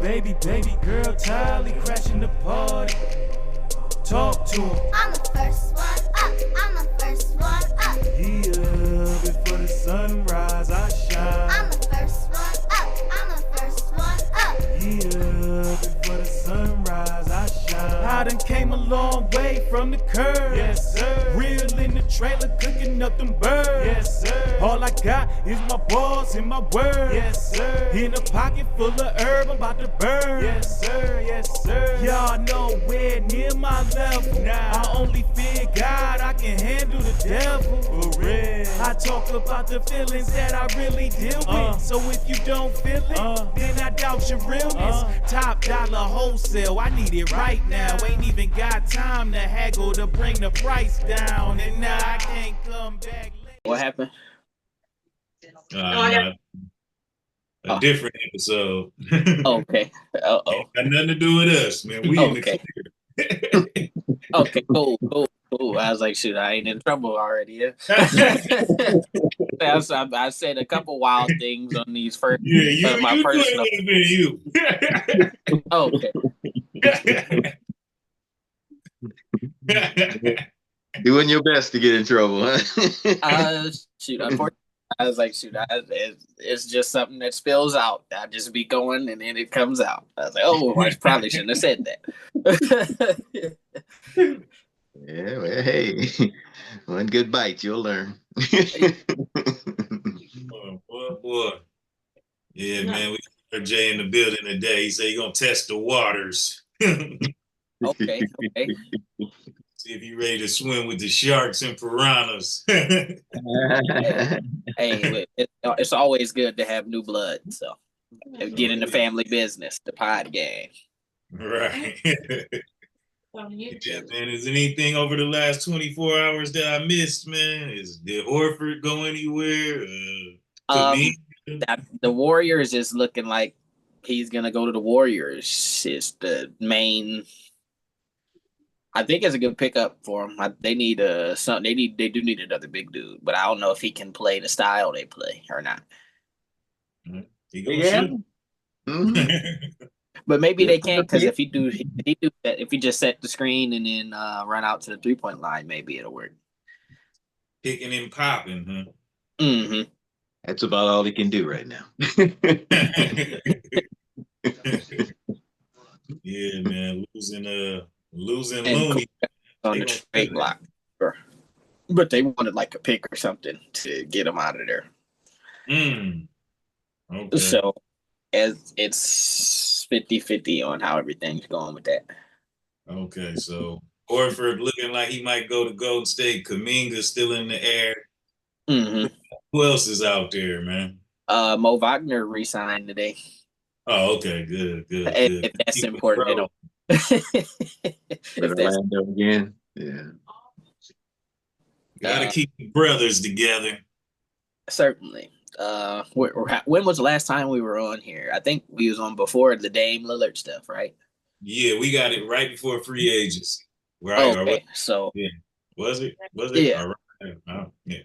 baby girl, Tylee crashing the party. Talk to him. I'm the first one up. I'm the first one up. Yeah, before the sunrise, I shine. I'm the first one up. I'm the first one up. Yeah, before the sunrise, I shine. I done came a long way from the curb. Yes, sir. Real in the trailer, cooking up them birds. Yes, sir. All I got is my balls and my word. Yes, sir. In a pocket full of herb, I'm about to burn. Yes, sir. Yes, sir. Y'all nowhere near my level. Nah. I only fear God, I can handle the devil. For real. I talk about the feelings that I really deal with. So if you don't feel it, then I doubt your realness. Top dollar wholesale, I need it right now. Ain't even got time to haggle to bring the price down. And now I can't come back. What happened? A different episode. Okay. Got nothing to do with us, man. We in the clear. Okay, cool. I was like, shoot, I ain't in trouble already. Yeah? I said a couple wild things on these first. Yeah, my you personal. It would have been you. Okay. Doing your best to get in trouble, huh? Shoot, unfortunately, I was like, shoot, it's just something that spills out. I just be going and then it comes out. I was like, oh, I probably shouldn't have said that. Yeah, well, hey, one good bite, you'll learn. Boy. Yeah, man, we got Jay in the building today. He said he's going to test the waters. Okay. See if you're ready to swim with the sharks and piranhas. Hey, it's always good to have new blood. So get in the family business, the pod game. Right. Yeah, man, is anything over the last 24 hours that I missed, man? Did Horford go anywhere? The Warriors is looking like he's gonna go to the Warriors. It's the main. I think it's a good pickup for him. They need They do need another big dude, but I don't know if he can play the style they play or not. Yeah. But maybe they can't, because if he just set the screen and then run out to the 3-point line, maybe it'll work. Picking and popping, huh? Mm-hmm. That's about all he can do right now. Yeah, man, losing Looney on the trade block. But they wanted like a pick or something to get him out of there. Okay. So as it's 50-50 on how everything's going with that. Okay, so Horford looking like he might go to Golden State. Kuminga's still in the air. Mm-hmm. Who else is out there, man? Mo Wagner re-signed today. Oh, okay, good. If that's important. Orlando again. Yeah. Gotta keep the brothers together. Certainly. When was the last time we were on here? I think we was on before the Dame Lillard stuff, right? Yeah, we got it right before free agents. Right. Okay. So yeah. Was it? Yeah. All right. Oh, yeah.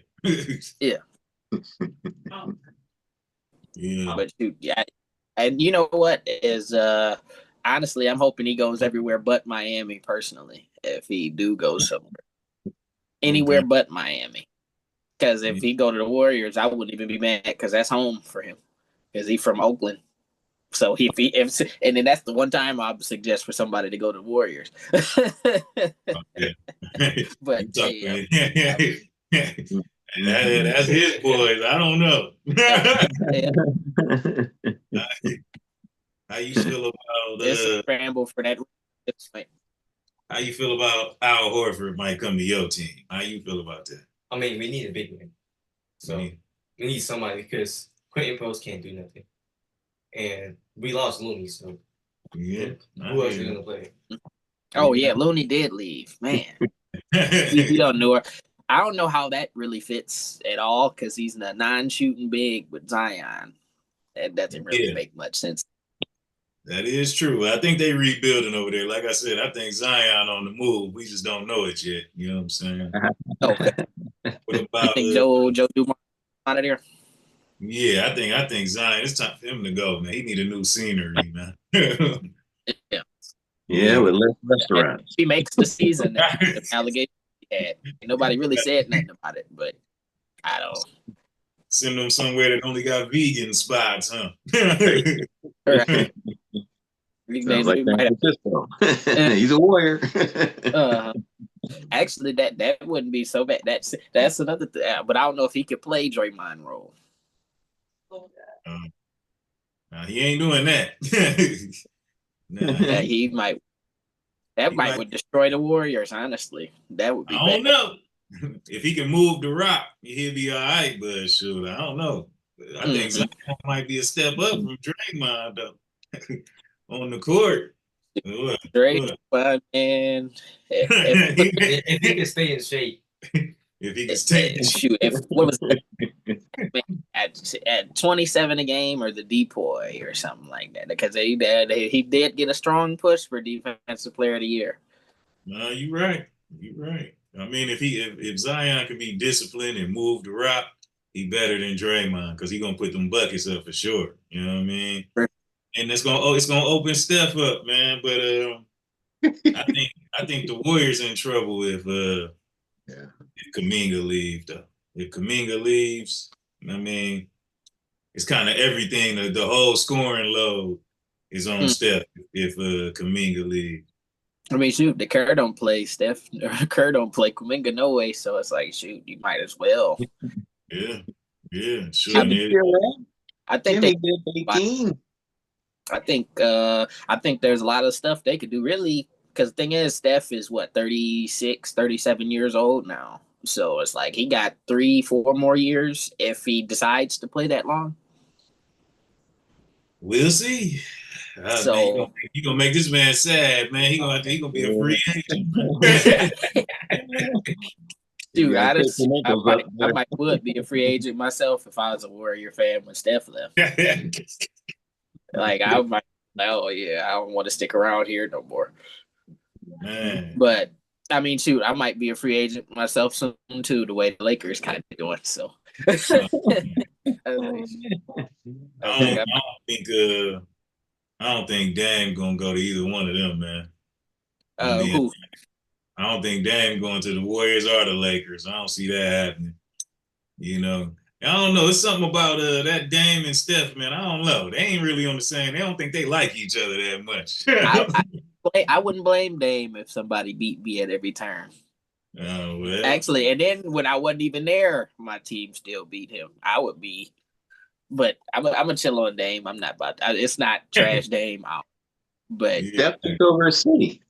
Yeah. Yeah. But shoot, yeah. And you know what is honestly, I'm hoping he goes everywhere but Miami personally. If he do go somewhere. Anywhere but Miami. Because if he go to the Warriors, I wouldn't even be mad, because that's home for him. Because he's from Oakland. So and then that's the one time I would suggest for somebody to go to the Warriors. But that's his boys. I don't know. How you feel about it's a scramble for that? How you feel about Al Horford might come to your team? How you feel about that? I mean, we need a big man. So we need somebody, because Quentin Post can't do nothing. And we lost Looney, so yeah. Who else is going to play? Oh, yeah, Looney did leave. Man. We don't know her. I don't know how that really fits at all, because he's a non-shooting big with Zion. That doesn't really make much sense. That is true. I think they rebuilding over there. Like I said, I think Zion on the move. We just don't know it yet. You know what I'm saying? Okay. What about you think Joe Dumars out of there? Yeah, I think Zion. It's time for him to go, man. He need a new scenery, man. Yeah. Yeah, with less And if restaurants. he makes the season, the allegation he had, nobody really said nothing about it, but I don't. Send him somewhere that only got vegan spots, huh? Right. Sounds like They San might Francisco. have, He's a warrior. uh, actually, that wouldn't be so bad. That's another thing. But I don't know if he could play Draymond role. Nah, he ain't doing that. Nah, He might. That might would destroy the Warriors. Honestly, that would be I don't bad. know. If he can move the rock, he'll be all right. But shoot, I don't know. I think Zion might be a step up from Draymond though on the court. Draymond, man. If he can stay in shape. If he can stay in Shoot, what was that? At 27 a game or the depoy or something like that, because he did get a strong push for defensive player of the year. No, you're right. You're right. I mean, if Zion could be disciplined and move the rock, he better than Draymond because he gonna put them buckets up for sure. You know what I mean? Sure. And it's gonna open Steph up, man. But I think the Warriors in trouble if Kuminga leaves though. If Kuminga leaves, I mean, it's kind of everything. The whole scoring load is on Steph if Kuminga leaves. I mean, shoot, the Kerr don't play Steph. Kerr don't play Kuminga no way. So it's like, shoot, you might as well. Yeah, sure. I think I think there's a lot of stuff they could do really, because the thing is, Steph is what, 36, 37 years old now. So it's like he got 3-4 more years if he decides to play that long. We'll see. So you gonna make this man sad, man. He gonna be a free agent. Dude, I might would be a free agent myself if I was a Warrior fan when Steph left. Like I might, oh yeah, I don't want to stick around here no more. Man. But I mean, shoot, I might be a free agent myself soon too. The way the Lakers kind of doing, so. I don't think Dame gonna go to either one of them, man. Who? I don't think Dame going to the Warriors or the Lakers. I don't see that happening. You know, I don't know. It's something about that Dame and Steph, man. I don't know. They ain't really on the same. They don't think they like each other that much. I wouldn't blame Dame if somebody beat me at every turn. Oh, well. Actually, and then when I wasn't even there, my team still beat him. I would be, but I'm a chill on Dame. I'm not about. It's not trash Dame out, but Steph took over a city.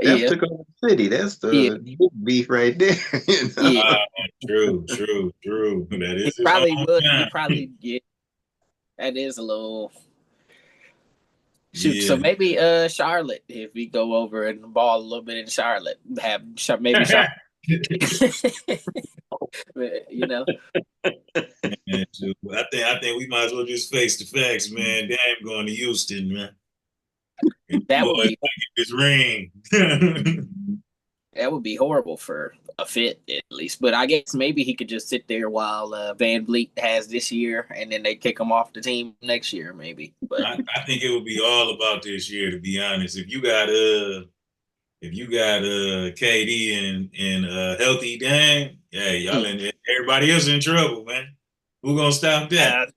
Steph took over the city. That's the big beef right there. You know? True. That is. He probably would. He probably get. That is a little. Shoot, yeah. So maybe Charlotte, if we go over and ball a little bit in Charlotte, have maybe Charlotte. You know. I think we might as well just face the facts, man. Damn, going to Houston, man. That would be his ring. That would be horrible for a fit, at least. But I guess maybe he could just sit there while Van Vliet has this year, and then they kick him off the team next year, maybe. But I think it would be all about this year, to be honest. If you got KD and healthy Dame, yeah, y'all in everybody else in trouble, man. Who gonna stop that?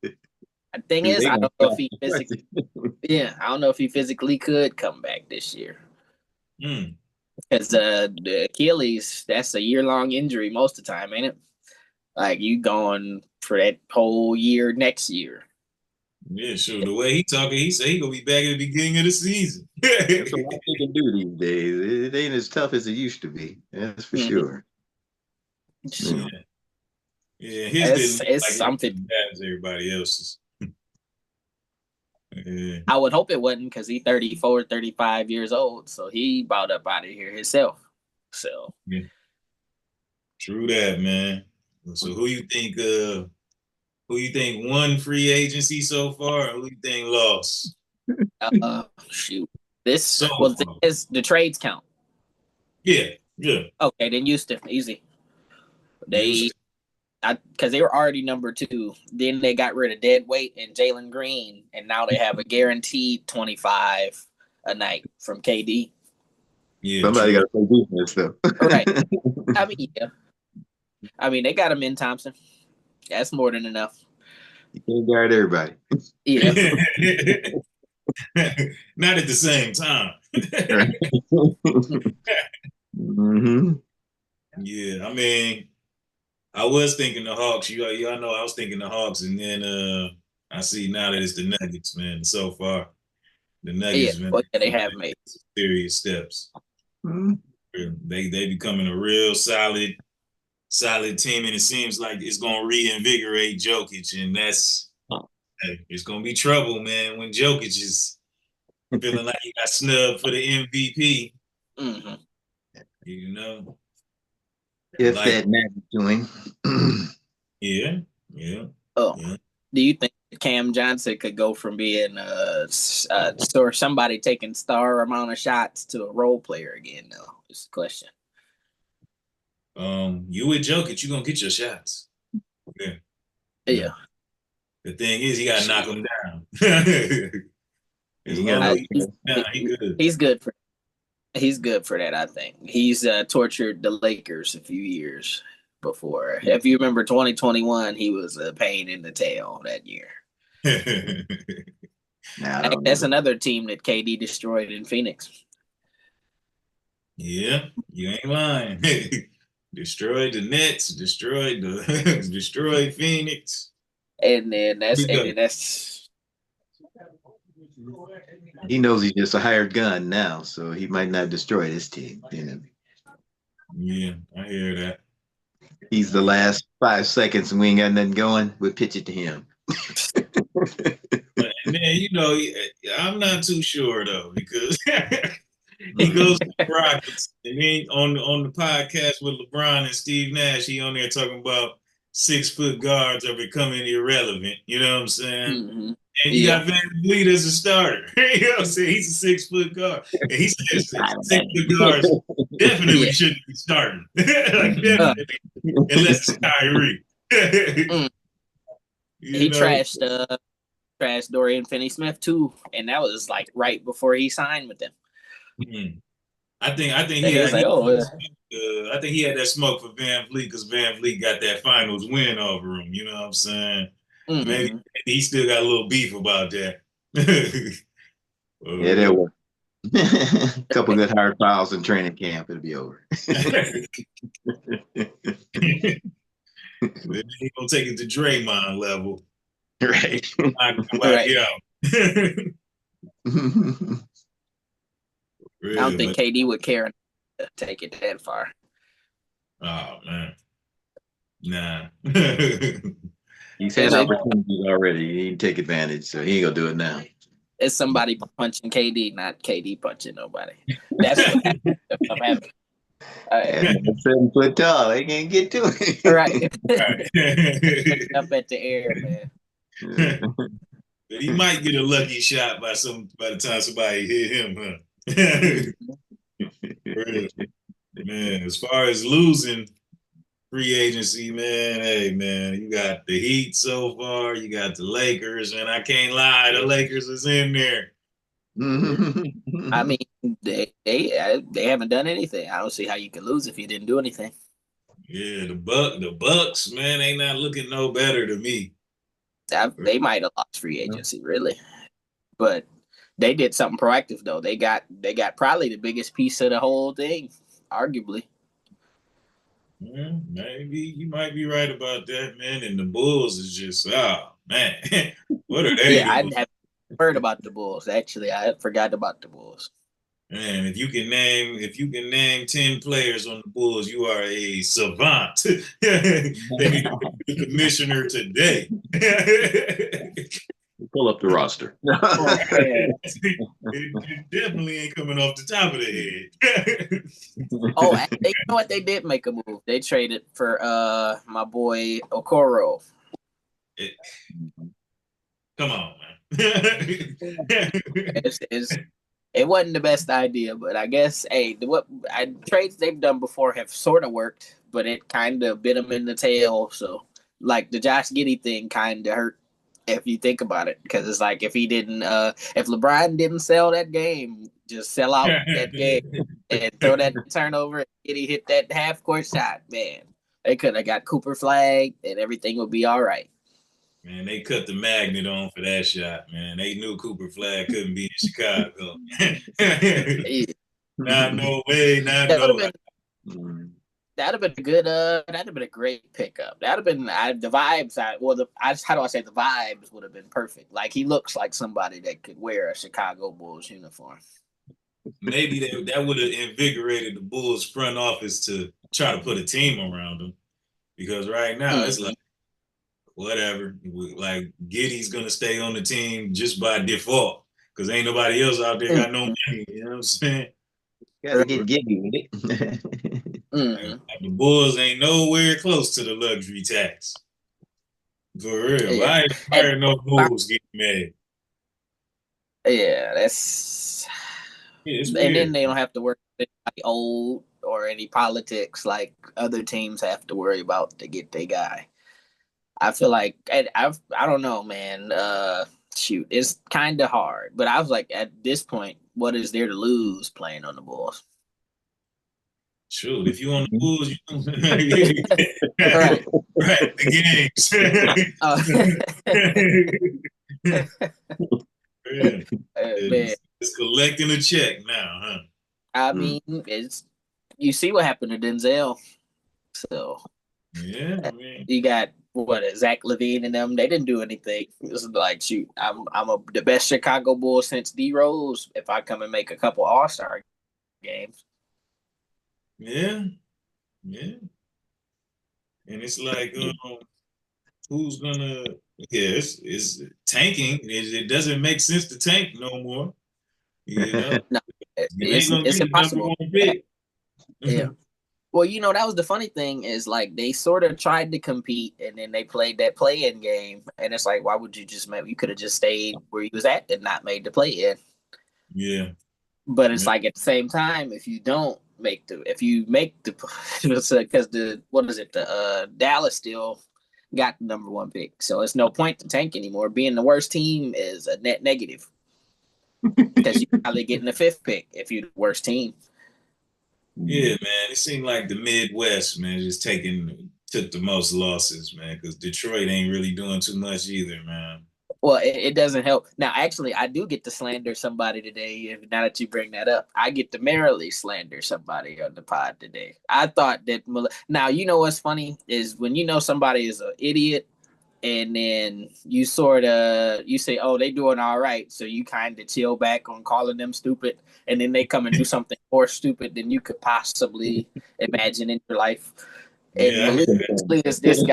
The thing is, I don't know if he physically. Yeah, I don't know if he physically could come back this year. Because the Achilles, that's a year-long injury most of the time, ain't it? Like, you going for that whole year next year. Yeah, sure. The way he talking, he say he gonna be back at the beginning of the season. That's what they can do these days. It ain't as tough as it used to be. That's for sure. Yeah, his it's like something as everybody else's. Yeah. I would hope it wasn't, because he's 34, 35 years old, so he bought up out of here himself. So, yeah. True that, man. So who you think won free agency so far, and who you think lost? Shoot, this is the trades count. Yeah. Okay, then Houston, easy. because they were already number 2. Then they got rid of dead weight and Jalen Green, and now they have a guaranteed 25 a night from KD. Yeah, somebody got to play defense though. Right. I mean, they got him in Thompson. That's more than enough. You can't guard everybody. Yeah. Not at the same time. Mm-hmm. Yeah, I mean, I was thinking the Hawks. Y'all know I was thinking the Hawks, and then I see now that it's the Nuggets, man. So far, the Nuggets, man, they have made serious steps. Mm-hmm. They becoming a real solid team, and it seems like it's gonna reinvigorate Jokic, and it's gonna be trouble, man, when Jokic is feeling like he got snubbed for the MVP. Mm-hmm. You know. If that matters to him. Yeah. Oh, yeah. Do you think Cam Johnson could go from being or somebody taking star amount of shots to a role player again? Though, is the question. You with Jokic, you gonna get your shots. Yeah. The thing is, he gotta knock him down. He's good for. He's good for that, I think. He's tortured the Lakers a few years before. If you remember 2021, he was a pain in the tail that year. That's another team that KD destroyed in Phoenix. Yeah, you ain't lying. Destroyed the Nets, destroyed Phoenix. And then that's he knows he's just a hired gun now, so he might not destroy this team. Yeah, I hear that. He's the last 5 seconds and we ain't got nothing going. We'll pitch it to him. And then, I'm not too sure though, because he goes to the Rockets, and then on the podcast with LeBron and Steve Nash, he on there talking about 6-foot guards are becoming irrelevant. You know what I'm saying? Mm-hmm. And you got Van Vliet as a starter. You know what I'm saying? He's a 6-foot guard. And he says 6-foot guards definitely shouldn't be starting. Definitely. Unless it's Kyrie. He trashed Dorian Finney-Smith too, and that was like right before he signed with them. Mm-hmm. I think he had that smoke for Van Vliet because Van Vliet got that finals win over him. You know what I'm saying? Mm-hmm. Maybe he still got a little beef about that. Yeah, there were a couple good hard fouls in training camp. It'll be over. Then he gonna take it to Draymond level, right? Right. Really, I don't think KD would care to take it that far. Oh man, nah. He's had opportunities already. He didn't take advantage, so he ain't gonna do it now. It's somebody punching KD, not KD punching nobody. That's what happened. 7 foot tall, they can't get to it. Right. Up at the air, man. Yeah. He might get a lucky shot by the time somebody hit him, huh? Man, as far as losing free agency, man, hey man, you got the Heat so far, you got the Lakers, and I can't lie, the Lakers is in there. I mean, they haven't done anything. I don't see how you can lose if you didn't do anything. Yeah, the Bucks, man, they not looking no better to me. They might have lost free agency, really, but they did something proactive though. They got probably the biggest piece of the whole thing, arguably. Yeah, maybe you might be right about that, man. And the Bulls is just, oh man, what are they? Yeah, I haven't heard about the Bulls. Actually, I forgot about the Bulls. Man, if you can name 10 players on the Bulls, you are a savant. They need to be the commissioner today. Pull up the roster. It definitely ain't coming off the top of the head. You know what? They did make a move. They traded for my boy Okoro. Come on, man. It wasn't the best idea, but I guess trades they've done before have sort of worked, but it kind of bit them in the tail. So like the Josh Giddey thing kind of hurt if you think about it, because it's like if LeBron didn't sell that game, just sell out that game and throw that turnover, and Giddey hit that half court shot, man, they could have got Cooper flagged and everything would be all right. Man, they cut the magnet on for that shot, man. They knew Cooper Flag couldn't be in Chicago. Not no way, not no way. That'd have been a good. That'd have been a great pickup. That'd have been the vibes. How do I say the vibes would have been perfect. Like he looks like somebody that could wear a Chicago Bulls uniform. Maybe that would have invigorated the Bulls front office to try to put a team around him, because right now it's like whatever. Like Giddey's gonna stay on the team just by default because ain't nobody else out there got no money. You know what I'm saying? Gotta get Giddey with it. The Bulls ain't nowhere close to the luxury tax. For real. Yeah. I ain't heard no Bulls getting mad. Yeah, that's. It's and weird. then they don't have to worry about anybody old or any politics like other teams have to worry about to get their guy. I feel like I don't know, man. Shoot, it's kind of hard. But I was like, at this point, what is there to lose playing on the Bulls? Shoot, if you on the Bulls, you right, the games. It's collecting a check now, huh? I mean, you see what happened to Denzel. So yeah, man. You got Zach LaVine and them. They didn't do anything. It was like, shoot, I'm the best Chicago Bull since D Rose. If I come and make a couple All-Star games. Yeah. And it's like, who's gonna? Yeah, it's tanking. It doesn't make sense to tank no more. You know, no, it's impossible. Yeah. Well, that was the funny thing is like they sort of tried to compete and then they played that play-in game, and it's like, why would you you could have just stayed where you was at and not made the play-in. Yeah. But it's like at the same time, if you make the because the Dallas still got the number one pick, so it's no point to tank anymore. Being the worst team is a net negative because you're probably getting the fifth pick if you're the worst team. Yeah, man. It seemed like the Midwest, man, just took the most losses, man, because Detroit ain't really doing too much either, man. Well, it doesn't help. Now, actually, I do get to slander somebody today. Now that you bring that up, I get to merrily slander somebody on the pod today. I thought that. Now, what's funny is when somebody is an idiot, and then you say, "Oh, they doing all right," so you kind of chill back on calling them stupid, and then they come and do something more stupid than you could possibly imagine in your life. And maliciously is this guy.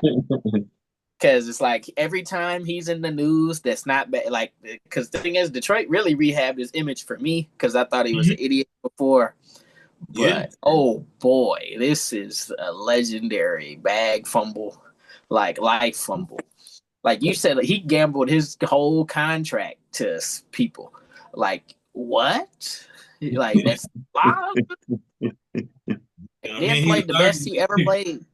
Because it's like every time he's in the news, that's not bad. Like, because the thing is, Detroit really rehabbed his image for me because I thought he was an idiot before. But oh boy, this is a legendary bag fumble, like life fumble. Like you said, he gambled his whole contract to people. Like what? Like that's wild. Then played the best he ever played.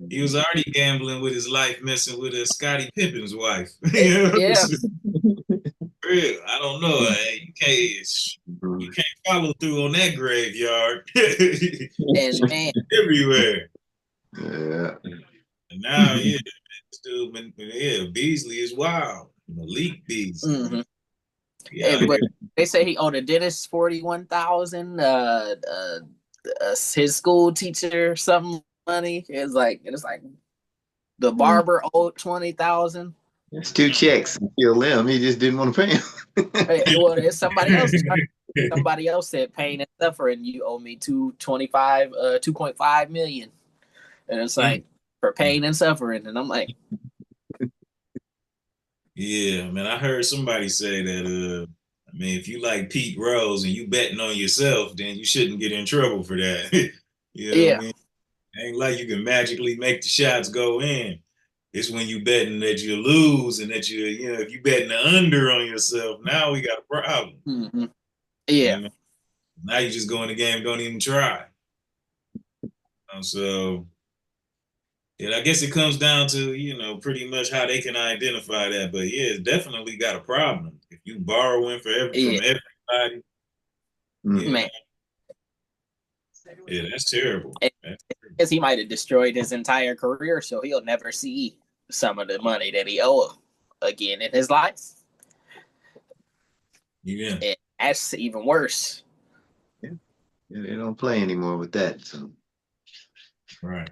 He was already gambling with his life, messing with Scottie Pippen's wife. Yeah. Real. I don't know. You can't follow through on that graveyard. And everywhere. Yeah. And now, Beasley is wild. Malik Beasley. Mm-hmm. Yeah, but they say he owed a dentist $41,000. His school teacher something money. It's like the barber owed $20,000. It's 2 checks. Kill them. He just didn't want to pay him. Well, it's somebody else. Somebody else said pain and suffering. You owe me $2.5 million, and it's like for pain and suffering. And I'm like, yeah, man. I heard somebody say that. If you like Pete Rose and you betting on yourself, then you shouldn't get in trouble for that. What I mean? Ain't like you can magically make the shots go in. It's when you betting that you lose and that if you betting the under on yourself, now we got a problem. Mm-hmm. Yeah. Now you just go in the game, don't even try. So Yeah, I guess it comes down to, pretty much how they can identify that. But yeah, it's definitely got a problem. If you borrowing from everybody, Man. Yeah, that's terrible. Because he might have destroyed his entire career, so he'll never see some of the money that he owed again in his life. Yeah. And that's even worse. Yeah, they don't play anymore with that. So. Right.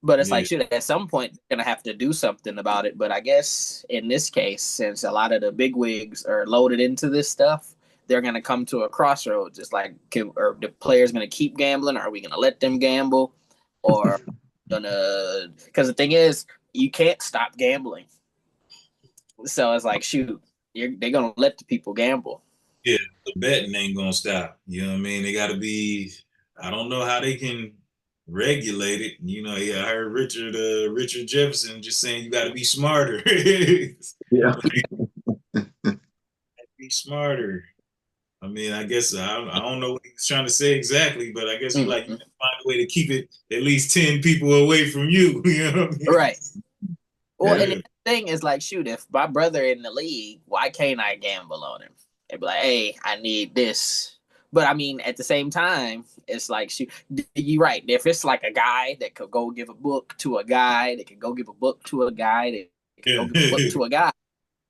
But it's like, shoot, at some point, they're going to have to do something about it. But I guess in this case, since a lot of the big wigs are loaded into this stuff, they're going to come to a crossroads. It's like, are the players going to keep gambling? Or are we going to let them gamble? Or because the thing is, you can't stop gambling. So it's like, shoot, they're going to let the people gamble. Yeah, the betting ain't going to stop. You know what I mean? They got to be, I don't know how they can regulate it. I heard Richard Jefferson just saying you got to be smarter. Yeah. Be smarter. I mean, I guess I don't know what he was trying to say exactly, but I guess you can find a way to keep it at least 10 people away from you. You know what I mean? Right. Well, and the thing is like, shoot, if my brother in the league, why can't I gamble on him? They'd be like, hey, I need this. But I mean, at the same time, it's like, shoot, you're right. If it's like a guy that could go give a book to a guy, that could go give a book to a guy, that could go give a book to a guy.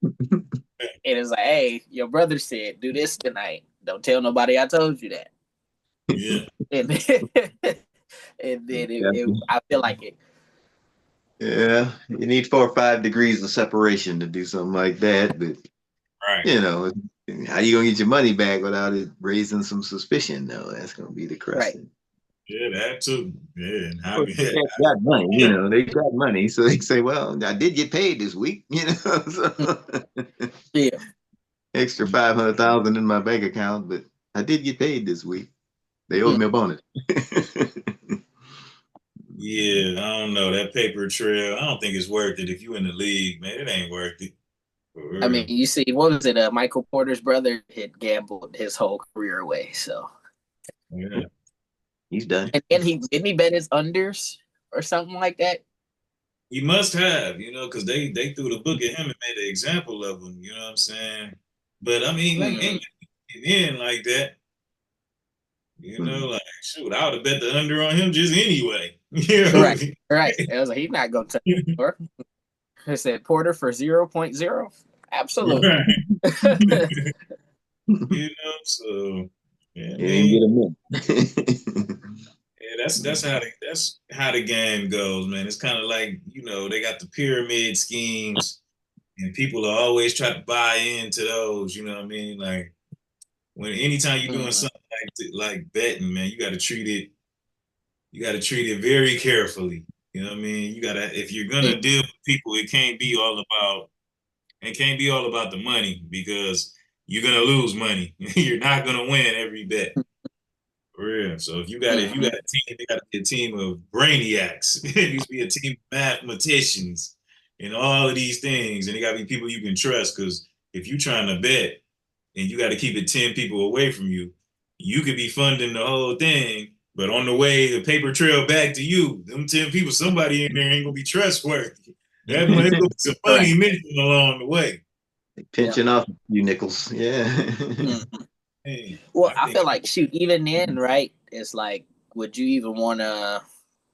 And it's like, hey, your brother said, do this tonight. Don't tell nobody I told you that. Yeah. And then I feel like it. Yeah, you need 4 or 5 degrees of separation to do something like that. But, how you going to get your money back without it raising some suspicion? No, that's going to be the question. Right. Yeah, that too. Yeah, they got money. They got money, so they say, "Well, I did get paid this week." So yeah, extra 500,000 in my bank account, but I did get paid this week. They owed me a bonus. Yeah, I don't know that paper trail. I don't think it's worth it if you in the league, man. It ain't worth it. I mean, you see, what was it? Michael Porter's brother had gambled his whole career away, so yeah. He's done. And didn't he bet his unders or something like that? He must have, because they threw the book at him and made an example of him. You know what I'm saying? But I mean, ain't in like that. Like, shoot, I would have bet the under on him just anyway. Right. I was like, he's not going to touch it. I said Porter for 0.0. Absolutely. Right. So yeah, get him in. Yeah, that's how the game goes, man. It's kind of like, they got the pyramid schemes and people are always trying to buy into those, you know what I mean? Like anytime you're doing something like betting, man, you got to treat it very carefully. You know what I mean? If you're going to deal with people, it can't be all about the money, because you're going to lose money. You're not going to win every bet. For real. So if you got a team, they got to be a team of brainiacs. It needs to be a team of mathematicians and all of these things. And they got to be people you can trust, because if you're trying to bet and you got to keep it 10 people away from you, you could be funding the whole thing, but on the way, the paper trail back to you, them 10 people, somebody in there ain't going to be trustworthy. That might be some money missing along the way. Pinching off a few nickels. Yeah. Well, I feel like, shoot, even then, right, it's like, would you even want to,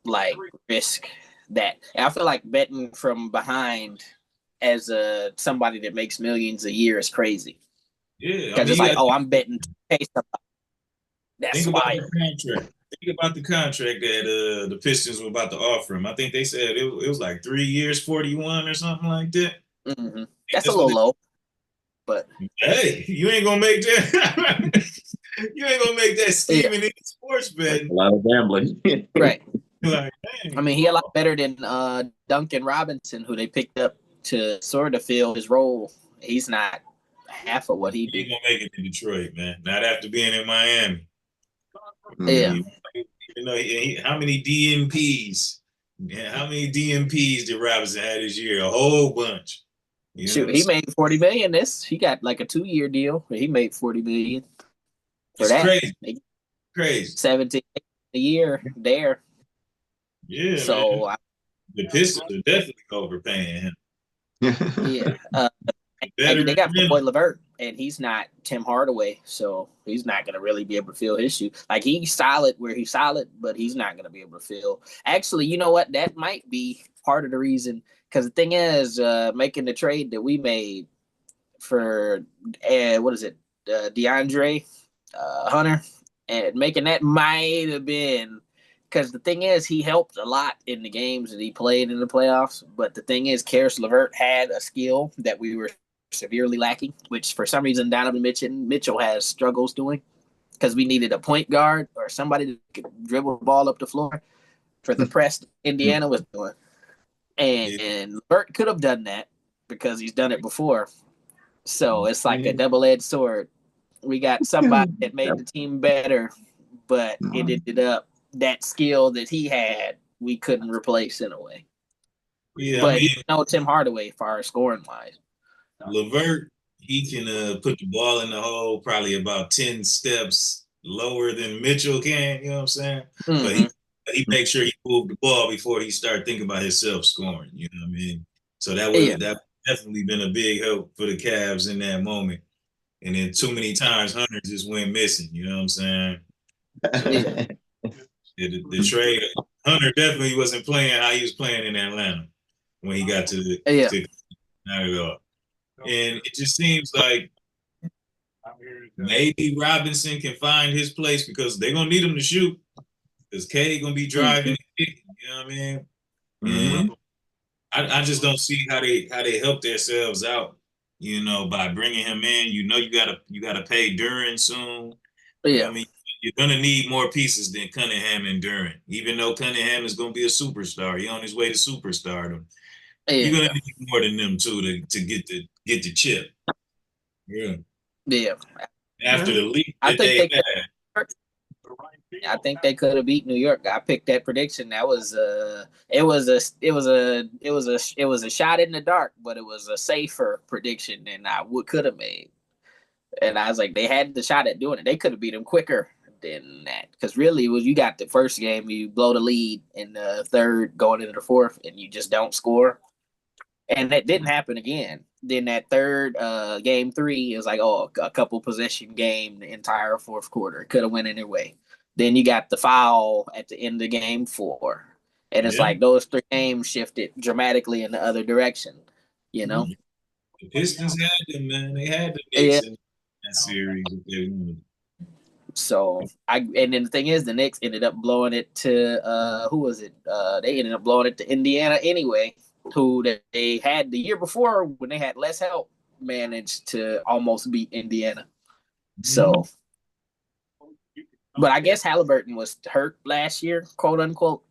like, risk that? And I feel like betting from behind as somebody that makes millions a year is crazy. Yeah. Because it's like, I'm betting to pay somebody. That's why. Think about the contract that the Pistons were about to offer him. I think they said it was like 3 years, 41 or something like that. Mm-hmm. That's a little low. But hey, you ain't gonna make that. You ain't gonna make that scheming in sports betting. A lot of gambling, right? Like, I mean, he a lot better than Duncan Robinson, who they picked up to sort of fill his role. He's not half of what he did. He gonna make it in Detroit, man. Not after being in Miami. Yeah. How many DMPs? Yeah, how many DMPs did Robinson have this year? A whole bunch. Shoot, he made $40 million. He got like a 2-year deal. He made $40 million. For that, crazy. 17 a year there. Yeah. So the Pistons are definitely overpaying him. Yeah. They got my boy LeVert, and he's not Tim Hardaway, so he's not going to really be able to fill his shoe. Like, he's solid where he's solid, but he's not going to be able to fill. Actually, you know what? That might be part of the reason, because the thing is, making the trade that we made for, DeAndre Hunter, and making that might have been, because the thing is, he helped a lot in the games that he played in the playoffs, but the thing is, Karis LeVert had a skill that we were severely lacking, which for some reason Donovan Mitchell has struggles doing, because we needed a point guard or somebody to dribble the ball up the floor for the press Indiana was doing. And Bert could have done that because he's done it before. So it's like a double-edged sword. We got somebody that made the team better, but it ended up that skill that he had, we couldn't replace in a way. Yeah, but he's no Tim Hardaway as far as scoring wise. LeVert, he can put the ball in the hole probably about 10 steps lower than Mitchell can, you know what I'm saying? Mm-hmm. But he makes sure he moved the ball before he started thinking about himself scoring, you know what I mean? So that definitely been a big help for the Cavs in that moment. And then too many times Hunter just went missing, you know what I'm saying? So, the trade, Hunter definitely wasn't playing how he was playing in Atlanta when he got to not at all. And it just seems like maybe Robinson can find his place because they're gonna need him to shoot. Because K gonna be driving, you know what I mean? And I just don't see how they help themselves out, you know, by bringing him in. You know, you gotta pay Duran soon. Yeah, I mean, you're gonna need more pieces than Cunningham and Duran. Even though Cunningham is gonna be a superstar, he's on his way to superstardom. You're gonna need more than them too to get the chip. Yeah. Yeah. After the lead that I think they could have beat New York. I picked that prediction. That was it was a shot in the dark, but it was a safer prediction than I could have made. And I was like, they had the shot at doing it. They could have beat them quicker than that. Because really, you got the first game, you blow the lead in the third, going into the fourth, and you just don't score. And that didn't happen again. Then that third game 3 is like, a couple possession game the entire fourth quarter. It could have went any way. Then you got the foul at the end of game 4. And it's like those 3 games shifted dramatically in the other direction, you know? The Pistons had them, man. They had the Knicks in that series. So and then the thing is, the Knicks ended up blowing it to who was it? They ended up blowing it to Indiana anyway, who they had the year before when they had less help, managed to almost beat Indiana. So, but I guess Halliburton was hurt last year, quote unquote.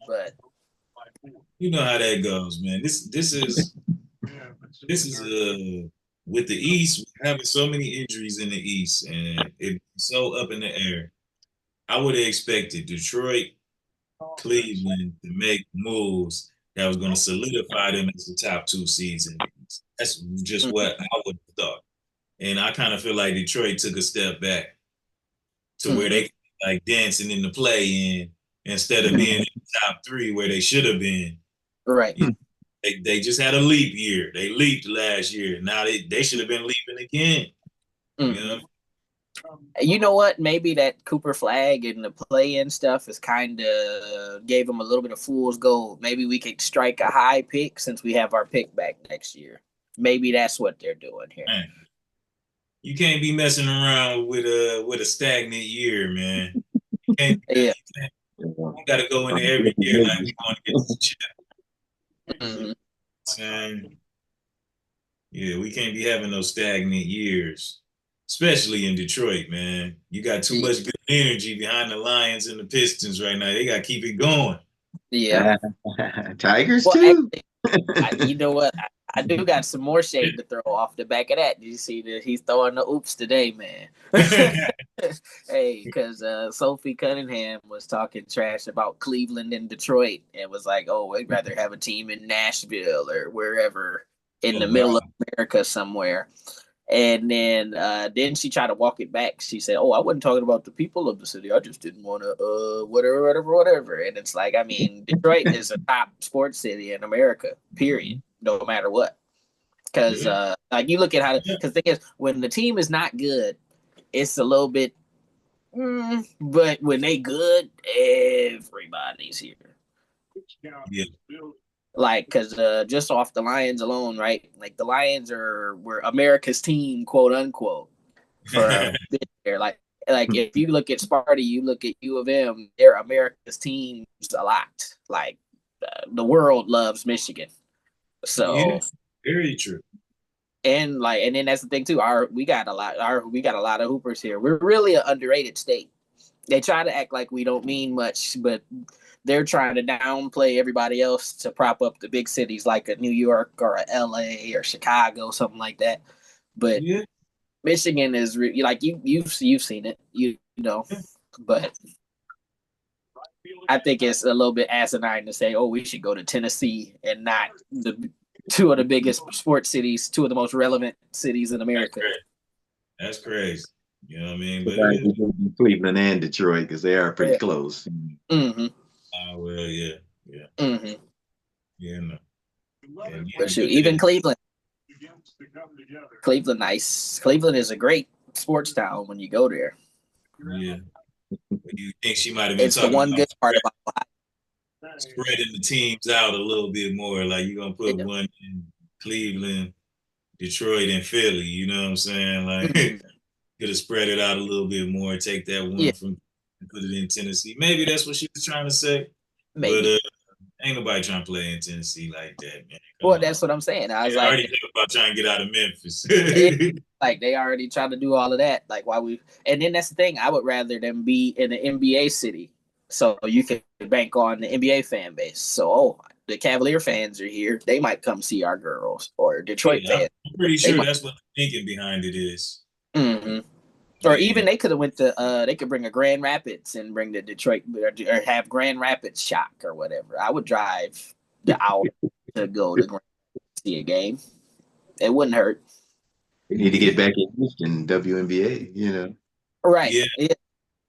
But you know how that goes, man. This is with the East having so many injuries in the East and it's so up in the air. I would have expected Detroit, Cleveland to make moves that was going to solidify them as the top 2 seeds in the East. That's just what I would have thought. And I kind of feel like Detroit took a step back to where they like dancing in the play-in instead of being in the top 3 where they should have been. Right. You know, they just had a leap year. They leaped last year. Now they should have been leaping again. You know? You know what? Maybe that Cooper flag and the play-in stuff is kind of gave them a little bit of fool's gold. Maybe we could strike a high pick since we have our pick back next year. Maybe that's what they're doing here. Man, you can't be messing around with a stagnant year, man. You got to go into every year like we want to get this chip. Yeah, we can't be having those stagnant years. Especially in Detroit, man. You got too much good energy behind the Lions and the Pistons right now. They got to keep it going. Yeah. Tigers, too. Actually, you know what? I do got some more shade to throw off the back of that. Did you see that he's throwing the oops today, man? Hey, because Sophie Cunningham was talking trash about Cleveland and Detroit and was like, we'd rather have a team in Nashville or wherever in the middle of America somewhere. And then she tried to walk it back. She said, "Oh, I wasn't talking about the people of the city. I just didn't want to, whatever." And it's like, I mean, Detroit is a top sports city in America, period, no matter what. Because like you look at how, because the thing is, when the team is not good, it's a little bit, but when they good, everybody's here. Yeah. Like, because just off the Lions alone, right? Like the Lions were America's team, quote unquote, for a bit there. Like if you look at Sparty, you look at U of M, they're America's teams a lot. Like the world loves Michigan, so yeah, very true. And then that's the thing too. We got a lot of hoopers here. We're really an underrated state. They try to act like we don't mean much, but they're trying to downplay everybody else to prop up the big cities like a New York or a LA or Chicago, something like that. But Michigan is like you've seen it, you know. But I think it's a little bit asinine to say, oh, we should go to Tennessee and not the two of the biggest sports cities, two of the most relevant cities in America. That's crazy. You know what I mean? But Cleveland and Detroit, because they are pretty close. Mm-hmm. Well, yeah. Mm-hmm. Yeah, no. But shoot, even Cleveland, nice. Cleveland is a great sports town when you go there. Yeah. You think she might have been it's talking the one good part about spreading the teams out a little bit more? Like you're gonna put one in Cleveland, Detroit, and Philly. You know what I'm saying? Like could have spread it out a little bit more. Take that one from and put it in Tennessee. Maybe that's what she was trying to say. Maybe. But ain't nobody trying to play in Tennessee like that, man. Well, that's what I'm saying. I was like, already think about trying to get out of Memphis. Like they already tried to do all of that. Like and then that's the thing. I would rather them be in an NBA city, so you can bank on the NBA fan base. So, the Cavalier fans are here. They might come see our girls, or Detroit fans. I'm pretty sure that's what the thinking behind it is. Mm-hmm. Or even they could have went to they could bring a Grand Rapids and bring the Detroit or have Grand Rapids Shock or whatever. I would drive the hour to go to Grand Rapids see a game. It wouldn't hurt. We need to get back in Houston, WNBA, you know. Right. Yeah.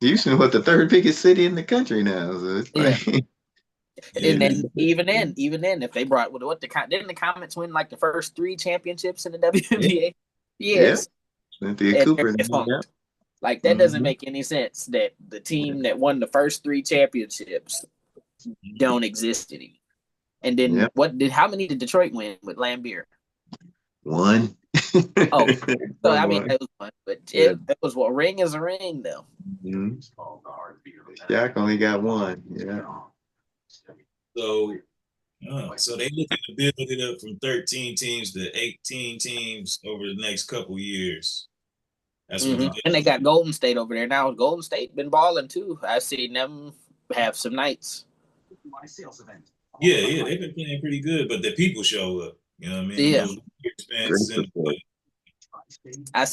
Houston, what, the third biggest city in the country now? So it's like, and then even then, if they brought didn't the Comets win like the first 3 championships in the WNBA? Yes. Cynthia Cooper. Like that doesn't make any sense that the team that won the first 3 championships don't exist anymore. And then how many did Detroit win with Lambier? 1. Oh, so I mean, it was one, but it was a ring is a ring, though. Mm-hmm. Jack only got 1. Yeah. So they looking to build it up from 13 teams to 18 teams over the next couple years. That's what and they got Golden State over there now. Golden State been balling too. I've seen them have some nights. Yeah, they've been playing pretty good, but the people show up. You know what I mean? Yeah. I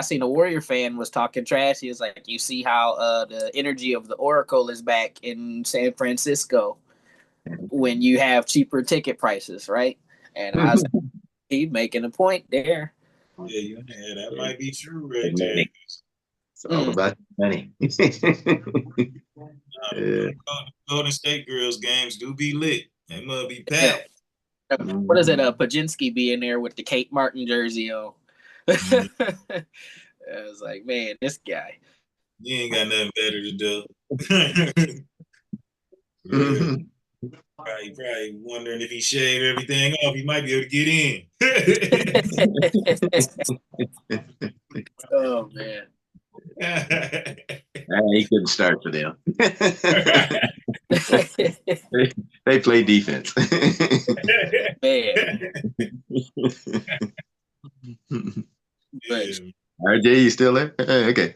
seen a Warrior fan was talking trash. He was like, "You see how the energy of the Oracle is back in San Francisco when you have cheaper ticket prices, right?" And I was like, he's making a point there. Yeah, that might be true right there. It's all about money. Golden State girls games do be lit. They must be packed. What is it? Pajinski be in there with the Kate Martin jersey on. I was like, man, this guy. You ain't got nothing better to do. Probably wondering if he shaved everything off, he might be able to get in. Oh man. He couldn't start for them. They play defense. Man. But, RJ, you still there? Okay.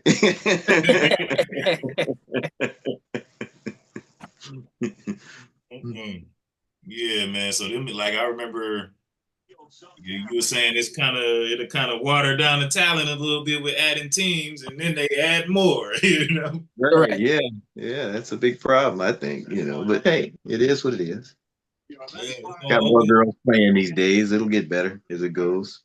Yeah, man. So I remember you were saying it'll kind of water down the talent a little bit with adding teams, and then they add more, you know. Right. Yeah, that's a big problem, I think, you know. But hey, it is what it is. Got more girls playing these days. It'll get better as it goes.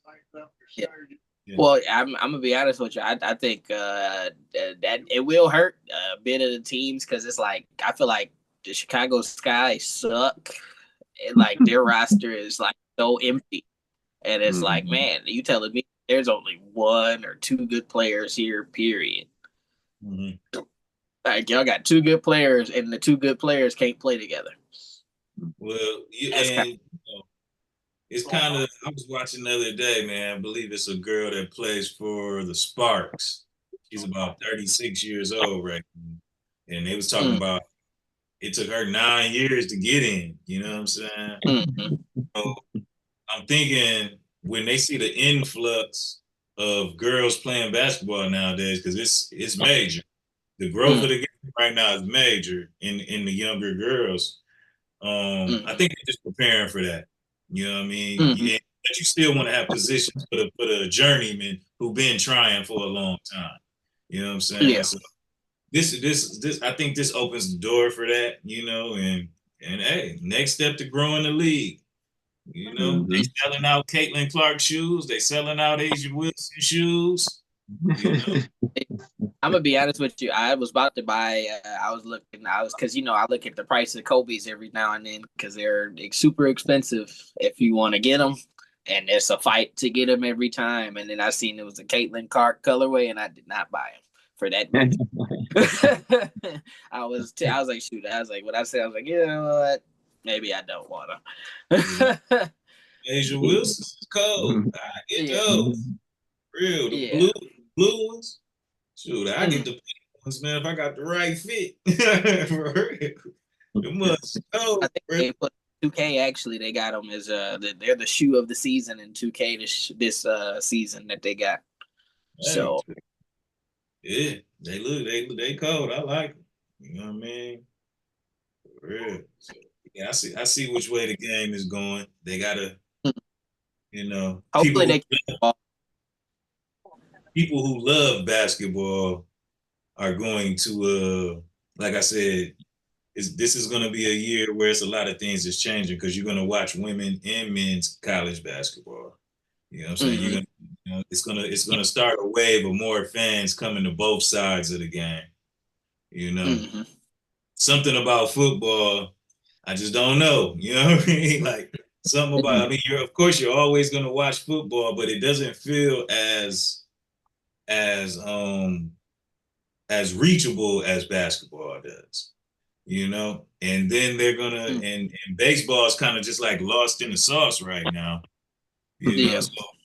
Well, I'm gonna be honest with you. I think that it will hurt a bit of the teams because it's like I feel like the Chicago Sky suck, and like their roster is like so empty, and it's like, man, you telling me there's only one or two good players here, period. Like y'all got two good players, and the two good players can't play together. Well, it's kind of. I was watching the other day, man. I believe it's a girl that plays for the Sparks. She's about 36 years old, right? And they was talking about it took her 9 years to get in. You know what I'm saying? So I'm thinking when they see the influx of girls playing basketball nowadays, because it's major. The growth of the game right now is major in the younger girls. I think they're just preparing for that. You know what I mean? Yeah, but you still want to have positions for the journeyman who've been trying for a long time. You know what I'm saying? Yeah. So this I think this opens the door for that, and hey, next step to growing the league. They selling out Caitlin Clark shoes, they selling out Asia Wilson shoes. I'm gonna be honest with you. I was about to buy. Because I look at the price of Kobe's every now and then because they're super expensive if you want to get them, and it's a fight to get them every time. And then I seen it was a Caitlin Clark colorway, and I did not buy them for that much. I was like, shoot. I was like, what I said. I was like, you know what? Maybe I don't want them. Asia Wilson's is cold. I get those. Real, the blue ones. Shoot, I get the pink ones, man, if I got the right fit. For real. It must go. I think they put 2K, actually, they got them as they're the shoe of the season in 2K this season that they got. Hey, so yeah, they cold. I like them. You know what I mean? For real. So, yeah, I see which way the game is going. They gotta, hopefully people who love basketball are going to, like I said, this is going to be a year where it's a lot of things that's changing because you're going to watch women and men's college basketball. You know what I'm saying? You're gonna, it's gonna start a wave of more fans coming to both sides of the game. Something about football, I just don't know. You know what I mean? Like something about. I mean, of course you're always gonna watch football, but it doesn't feel as reachable as basketball does, and then they're gonna and baseball is kind of just like lost in the sauce right now, so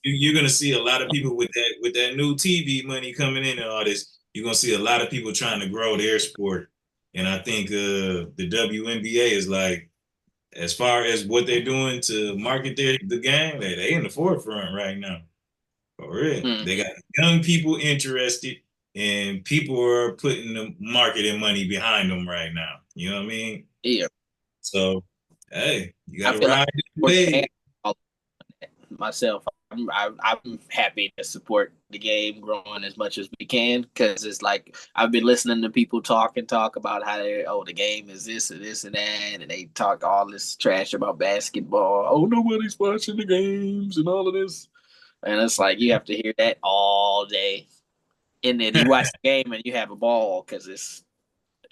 you're gonna see a lot of people with that new TV money coming in and all this. You're gonna see a lot of people trying to grow their sport, and I think the WNBA is like, as far as what they're doing to market the game, they in the forefront right now. For real. They got young people interested, and people are putting the marketing money behind them right now. You know what I mean? Yeah. So, hey, you got to ride the wave. Myself, I'm happy to support the game growing as much as we can because it's like I've been listening to people talk about how the game is this and this and that, and they talk all this trash about basketball. Oh, nobody's watching the games and all of this. And it's like you have to hear that all day. And then you watch the game and you have a ball because it's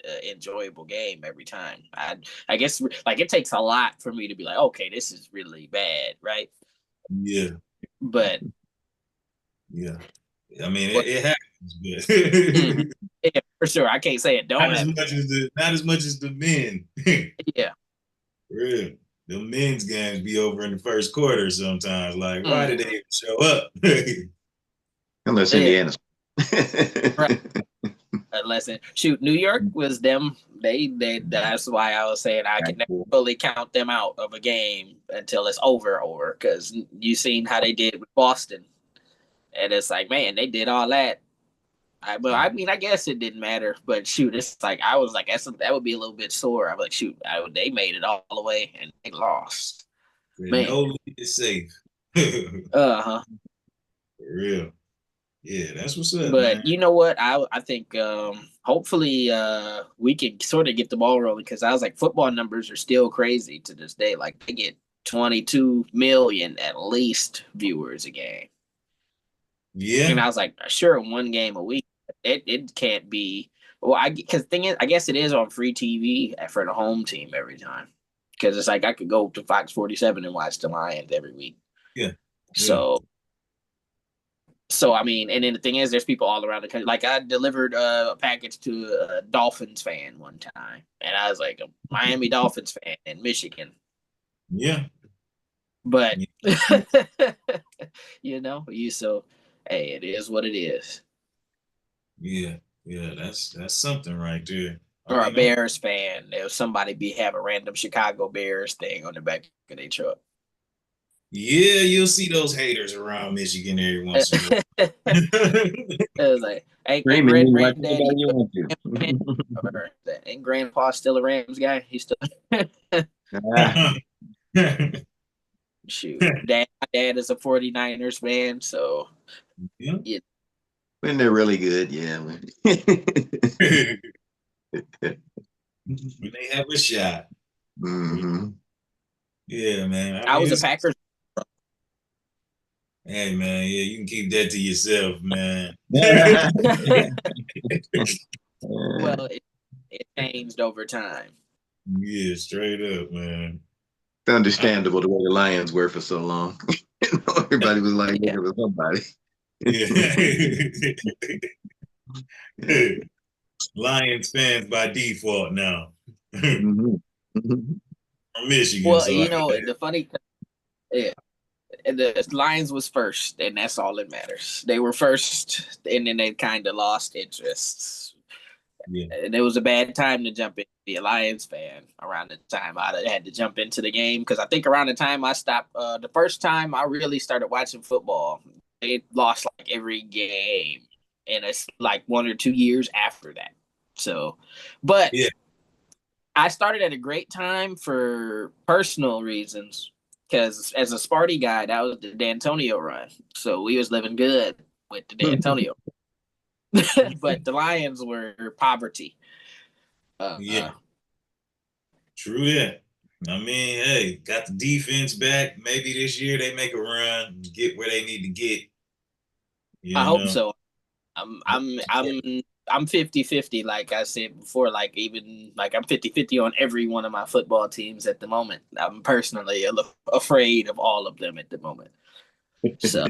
an enjoyable game every time. I guess like it takes a lot for me to be like, okay, this is really bad, right? Yeah. But yeah. I mean, it happens. Yeah, for sure. I can't say it don't not as much as the men. Yeah. Really. The men's games be over in the first quarter sometimes. Like, why did they even show up? Unless Indiana's. Right. Unless New York was them. They that's why I was saying I can never fully count them out of a game until it's over because you seen how they did with Boston. And it's like, man, they did all that. I mean, I guess it didn't matter, but shoot, it's like I was like, that would be a little bit sore. I'm like, shoot, they made it all the way and they lost. Man, no lead is safe. For real. Yeah, that's what's up. But man. You know what? I think hopefully we can sort of get the ball rolling because I was like, football numbers are still crazy to this day. Like they get 22 million at least viewers a game. Yeah. And I was like, sure, one game a week. It can't be. Well, because thing is, I guess it is on free TV for the home team every time. Because it's like I could go to Fox 47 and watch the Lions every week. Yeah. So I mean, and then the thing is, there's people all around the country. Like I delivered a package to a Dolphins fan one time, and I was like a Miami Dolphins fan in Michigan. Yeah. But so hey, it is what it is. Yeah, that's something right there. Or a Bears fan, if somebody have a random Chicago Bears thing on the back of their truck. Yeah, you'll see those haters around Michigan every once in a while. It was like, ain't Grandpa still a Rams guy? He's still shoot. My dad is a 49ers fan, so yeah. When they're really good, yeah. When they have a shot. Mm-hmm. Yeah, man. I was a Packers. Hey, man, yeah, you can keep that to yourself, man. Well, it changed over time. Yeah, straight up, man. It's understandable the way the Lions were for so long. Everybody was like, looking for somebody. Yeah. Lions fans by default now. Mm-hmm. From Michigan. Well, the funny thing, the Lions was first, and that's all that matters. They were first, and then they kind of lost interest. Yeah. And it was a bad time to jump in, be a Lions fan around the time I had to jump into the game, because I think around the time I stopped, the first time I really started watching football, they lost like every game, and it's like 1 or 2 years after that. So, but I started at a great time for personal reasons, because as a Sparty guy, that was the D'Antonio run. So we was living good with the D'Antonio. But the Lions were poverty. True that. I mean, hey, got the defense back. Maybe this year they make a run, get where they need to get. I hope so. I'm 50-50, like I said before, like even like I'm 50-50 on every one of my football teams at the moment. I'm personally afraid of all of them at the moment. So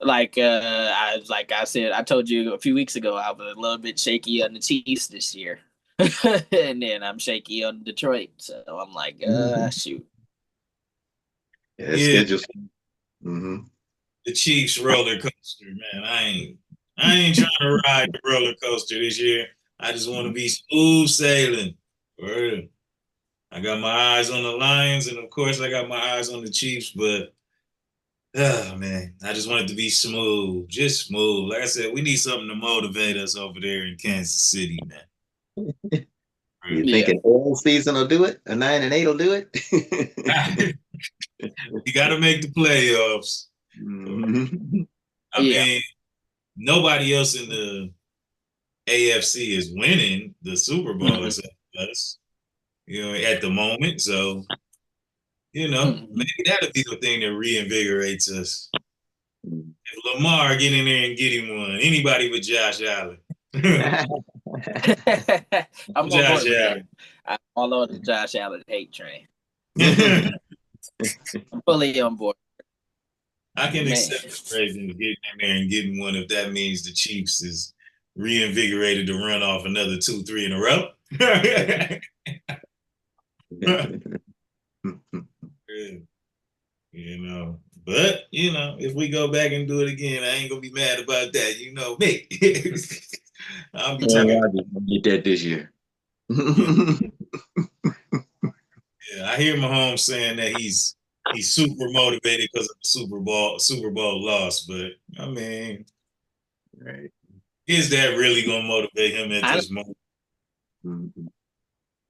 like I said, I told you a few weeks ago, I was a little bit shaky on the Chiefs this year. And then I'm shaky on Detroit. So I'm like, shoot. Yeah. Mm-hmm. The Chiefs roller coaster, man. I ain't trying to ride the roller coaster this year. I just want to be smooth sailing. Word. I got my eyes on the Lions, and of course I got my eyes on the Chiefs, but man, I just want it to be smooth, just smooth. Like I said, we need something to motivate us over there in Kansas City, man. You think an oil season will do it? A 9-8 will do it? You got to make the playoffs. Mm-hmm. I mean, nobody else in the AFC is winning the Super Bowl except us, at the moment. So, maybe that'll be the thing that reinvigorates us. If Lamar get in there and get him one, anybody but Josh Allen. I'm Josh Allen. I'm all on the Josh Allen hate train. I'm fully on board. I can accept the Ravens getting in there and getting one if that means the Chiefs is reinvigorated to run off another 2-3 in a row. But if we go back and do it again, I ain't gonna be mad about that. You know me. I'll be talking. I'll get that this year. Yeah, I hear Mahomes saying that he's super motivated because of the Super Bowl loss, but I mean, right? Is that really gonna motivate him at this moment?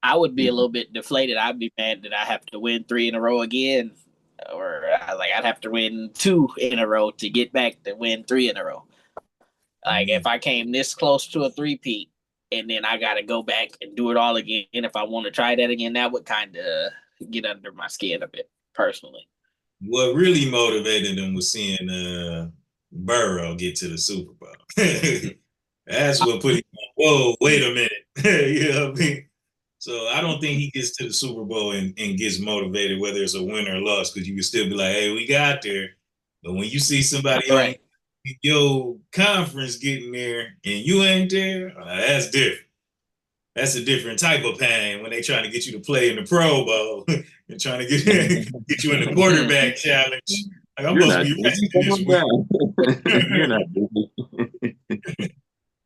I would be a little bit deflated. I'd be mad that I have to win 3 in a row again, or I'd have to win 2 in a row to get back to win 3 in a row. Like if I came this close to a 3-peat, and then I got to go back and do it all again. And if I want to try that again, that would kind of get under my skin a bit, personally. What really motivated him was seeing Burrow get to the Super Bowl. That's what put him on. Whoa, wait a minute. You know what I mean? So I don't think he gets to the Super Bowl and gets motivated, whether it's a win or loss, because you can still be like, hey, we got there. But when you see somebody on your conference getting there and you ain't there, that's different. That's a different type of pain when they trying to get you to play in the Pro Bowl and trying to get you in the quarterback challenge. Like, I'm supposed to be resting this week. You're not busy.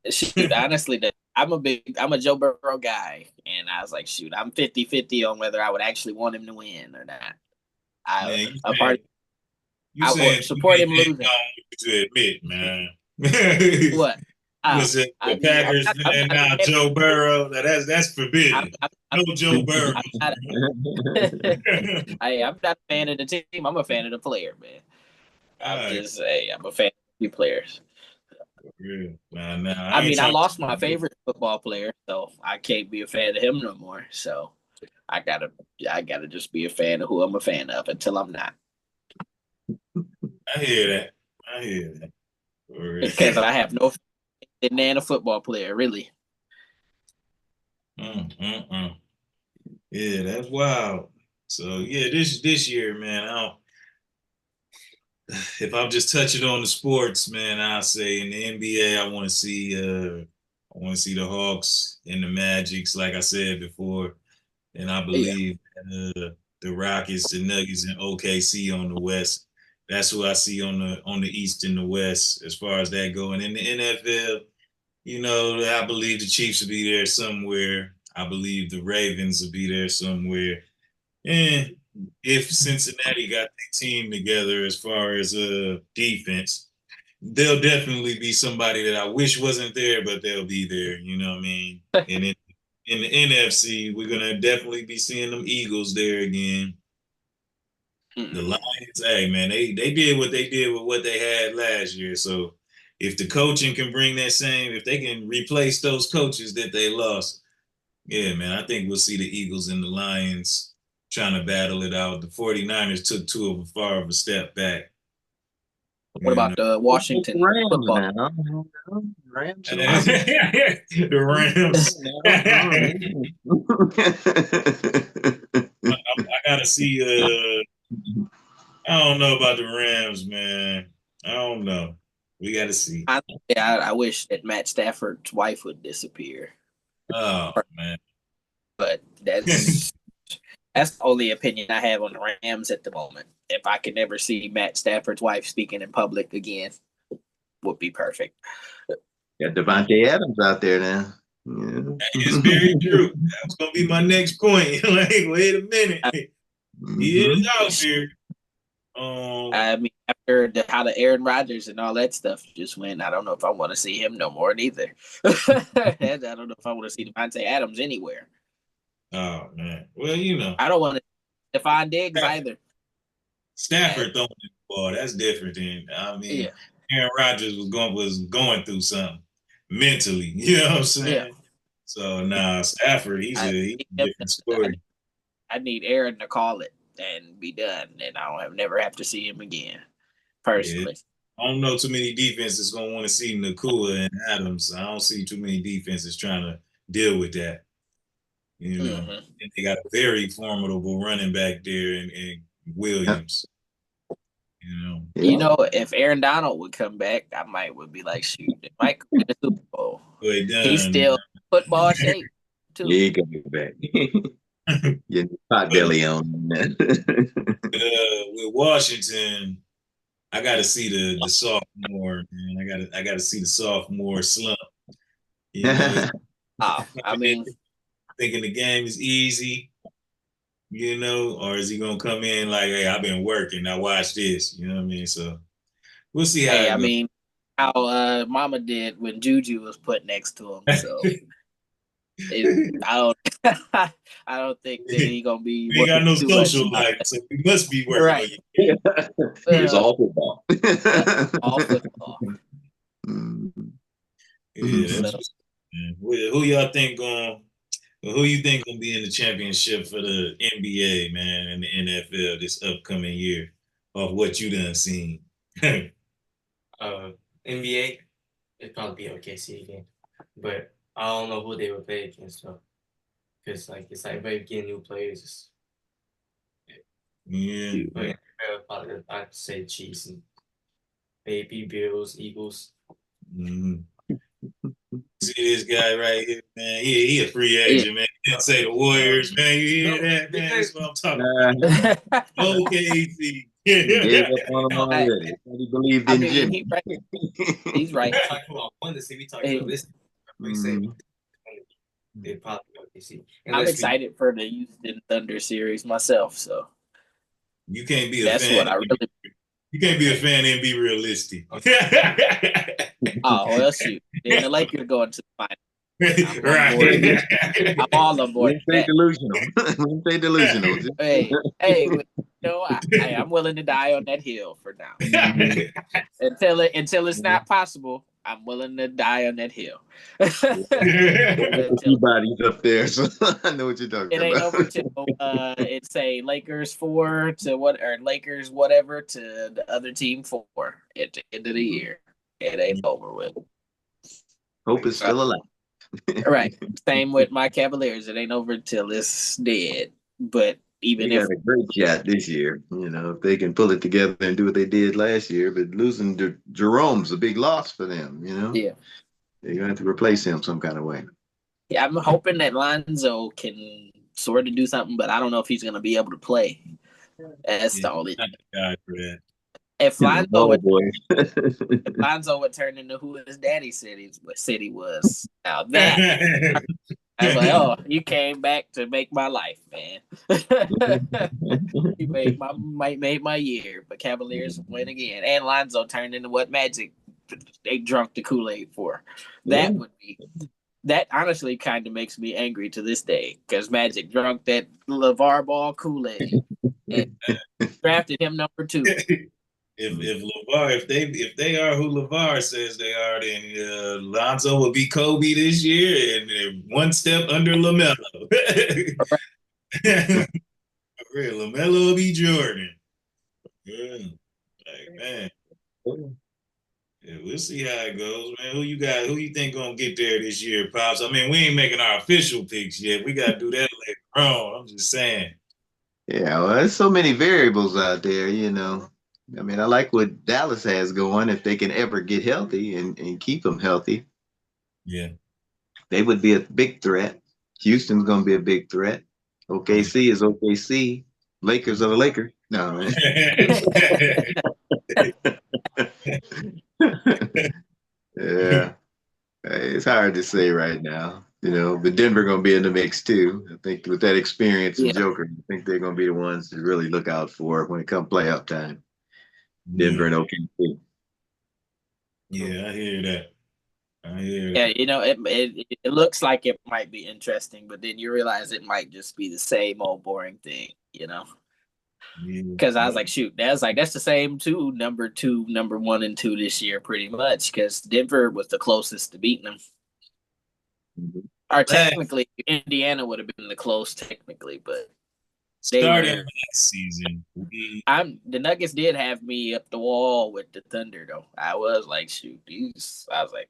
Shoot, honestly, I'm a Joe Burrow guy, and I was like, shoot, I'm 50-50 on whether I would actually want him to win or not. I would support him losing. To admit, man. What? The Packers and now Joe Burrow. That's forbidden. No Joe Burrow. I'm not a fan of the team. I'm a fan of the player, man. I'm a fan of the players. I lost my favorite football player, so I can't be a fan of him no more. So I gotta just be a fan of who I'm a fan of until I'm not. I hear that. Because I have no faith in a football player, really. Yeah, that's wild. So yeah, this year, man, if I'm just touching on the sports, man, I'll say in the NBA, I want to see the Hawks and the Magics, like I said before, and I believe the Rockets, the Nuggets, and OKC on the West. That's who I see on the East and the West as far as that going. In the NFL, I believe the Chiefs will be there somewhere. I believe the Ravens will be there somewhere. And if Cincinnati got their team together as far as defense, they'll definitely be somebody that I wish wasn't there, but they'll be there. You know what I mean? And in the NFC, we're gonna definitely be seeing them Eagles there again. The Lions, hey man, they did what they did with what they had last year. So if the coaching can bring that same, if they can replace those coaches that they lost, yeah, man, I think we'll see the Eagles and the Lions trying to battle it out. The 49ers took too far of a step back. What about the Washington football? Rams. The Rams. I gotta see. I don't know about the Rams, man. I don't know. We gotta see. I wish that Matt Stafford's wife would disappear. Oh man. But that's the only opinion I have on the Rams at the moment. If I could never see Matt Stafford's wife speaking in public again, would be perfect. Got Devontae Adams out there now. Yeah. That is very true. That's gonna be my next point. Like, wait a minute. He is out there. I mean, after how the Aaron Rodgers and all that stuff just went, I don't know if I want to see him no more neither. I don't know if I want to see Devontae Adams anywhere. Oh man, well I don't want to Stephon Diggs either. Stafford throwing the ball, that's different than Aaron Rodgers was going through something mentally. You know what I'm saying? Yeah. So Stafford, he's a different story. I need Aaron to call it and be done, and I'll never have to see him again. Personally, I don't know too many defenses gonna want to see Nakua and Adams. I don't see too many defenses trying to deal with that. And they got a very formidable running back there in Williams. If Aaron Donald would come back, I would be like, shoot, it might come to the Super Bowl. He's still football shape too. Yeah, he can be back. Get the pot belly on. With Washington, I got to see the sophomore. Man, I got to see the sophomore slump. Thinking the game is easy, or is he gonna come in like, hey, I've been working, now watch this, you know what I mean? So we'll see how how Mama did when Juju was put next to him. So I don't think that he's gonna be. He got no social life, so he must be working. Right. It's all football. All football. Yeah. Who y'all think who you think gonna be in the championship for the NBA, man, and the NFL this upcoming year, of what you done seen? NBA, it'd probably be OKC again. But I don't know who they would play against though. Because it's like very getting new players. Yeah. But probably I'd say Chiefs and maybe Bills, Eagles. Mm-hmm. See this guy right here, man. He a free agent, man. He didn't say the Warriors, man. You hear that, man? That's what I'm talking about. OKC. He gave up on him already. He believed in Jimmy. He's right. We talking about fantasy. We talking about this. We say they probably OKC. I'm excited for the Houston Thunder series myself. So you can't be a that's fan. what I really. You can't be a fan and be realistic. Oh well, shoot. Then the Lakers going to the final. Right. I'm all on board. We ain't delusional. We ain't delusional. Hey, you know, I'm willing to die on that hill for now. Until it's not possible, I'm willing to die on that hill. Two bodies up there, so I know what you're talking about. It ain't over till it's a Lakers 4 to what, or Lakers whatever to the other team 4 at the end of the year. It ain't over with. Hope is still alive. Right. Same with my Cavaliers. It ain't over till it's dead. But even they got a great shot this year, if they can pull it together and do what they did last year. But losing Jerome's a big loss for them. Yeah, they're going to have to replace him some kind of way. Yeah, I'm hoping that Lonzo can sort of do something, but I don't know if he's going to be able to play. That's the only thing. If Lonzo would turn into who his daddy said he was, now that I was like, oh, you came back to make my life, man. You made my year, but Cavaliers win again, and Lonzo turned into what Magic they drunk the Kool-Aid for. That honestly kind of makes me angry to this day because Magic drunk that LeVar Ball Kool-Aid and drafted him number 2. If LeVar, if they are who LeVar says they are, then Lonzo will be Kobe this year and one step under LaMelo. LaMelo will be Jordan. Yeah. Man. Yeah, we'll see how it goes, man. Who you think gonna get there this year, Pops? I mean, we ain't making our official picks yet. We gotta do that later on. I'm just saying. Yeah, well, there's so many variables out there, I mean, I like what Dallas has going. If they can ever get healthy and keep them healthy, yeah, they would be a big threat. Houston's going to be a big threat. OKC is OKC. Lakers are the Lakers. No, man. Yeah, it's hard to say right now. But Denver going to be in the mix too. I think with that experience in Joker, I think they're going to be the ones to really look out for when it comes playoff time. Denver and OKC. Yeah, I hear that. Yeah, it looks like it might be interesting, but then you realize it might just be the same old boring thing, Because I was like, shoot, that's the same number 1 and 2 this year, pretty much. Because Denver was the closest to beating them. Mm-hmm. Or technically, Indiana would have been the close technically, but. Starting last season, the Nuggets did have me up the wall with the Thunder, though. I was like, shoot, I was like,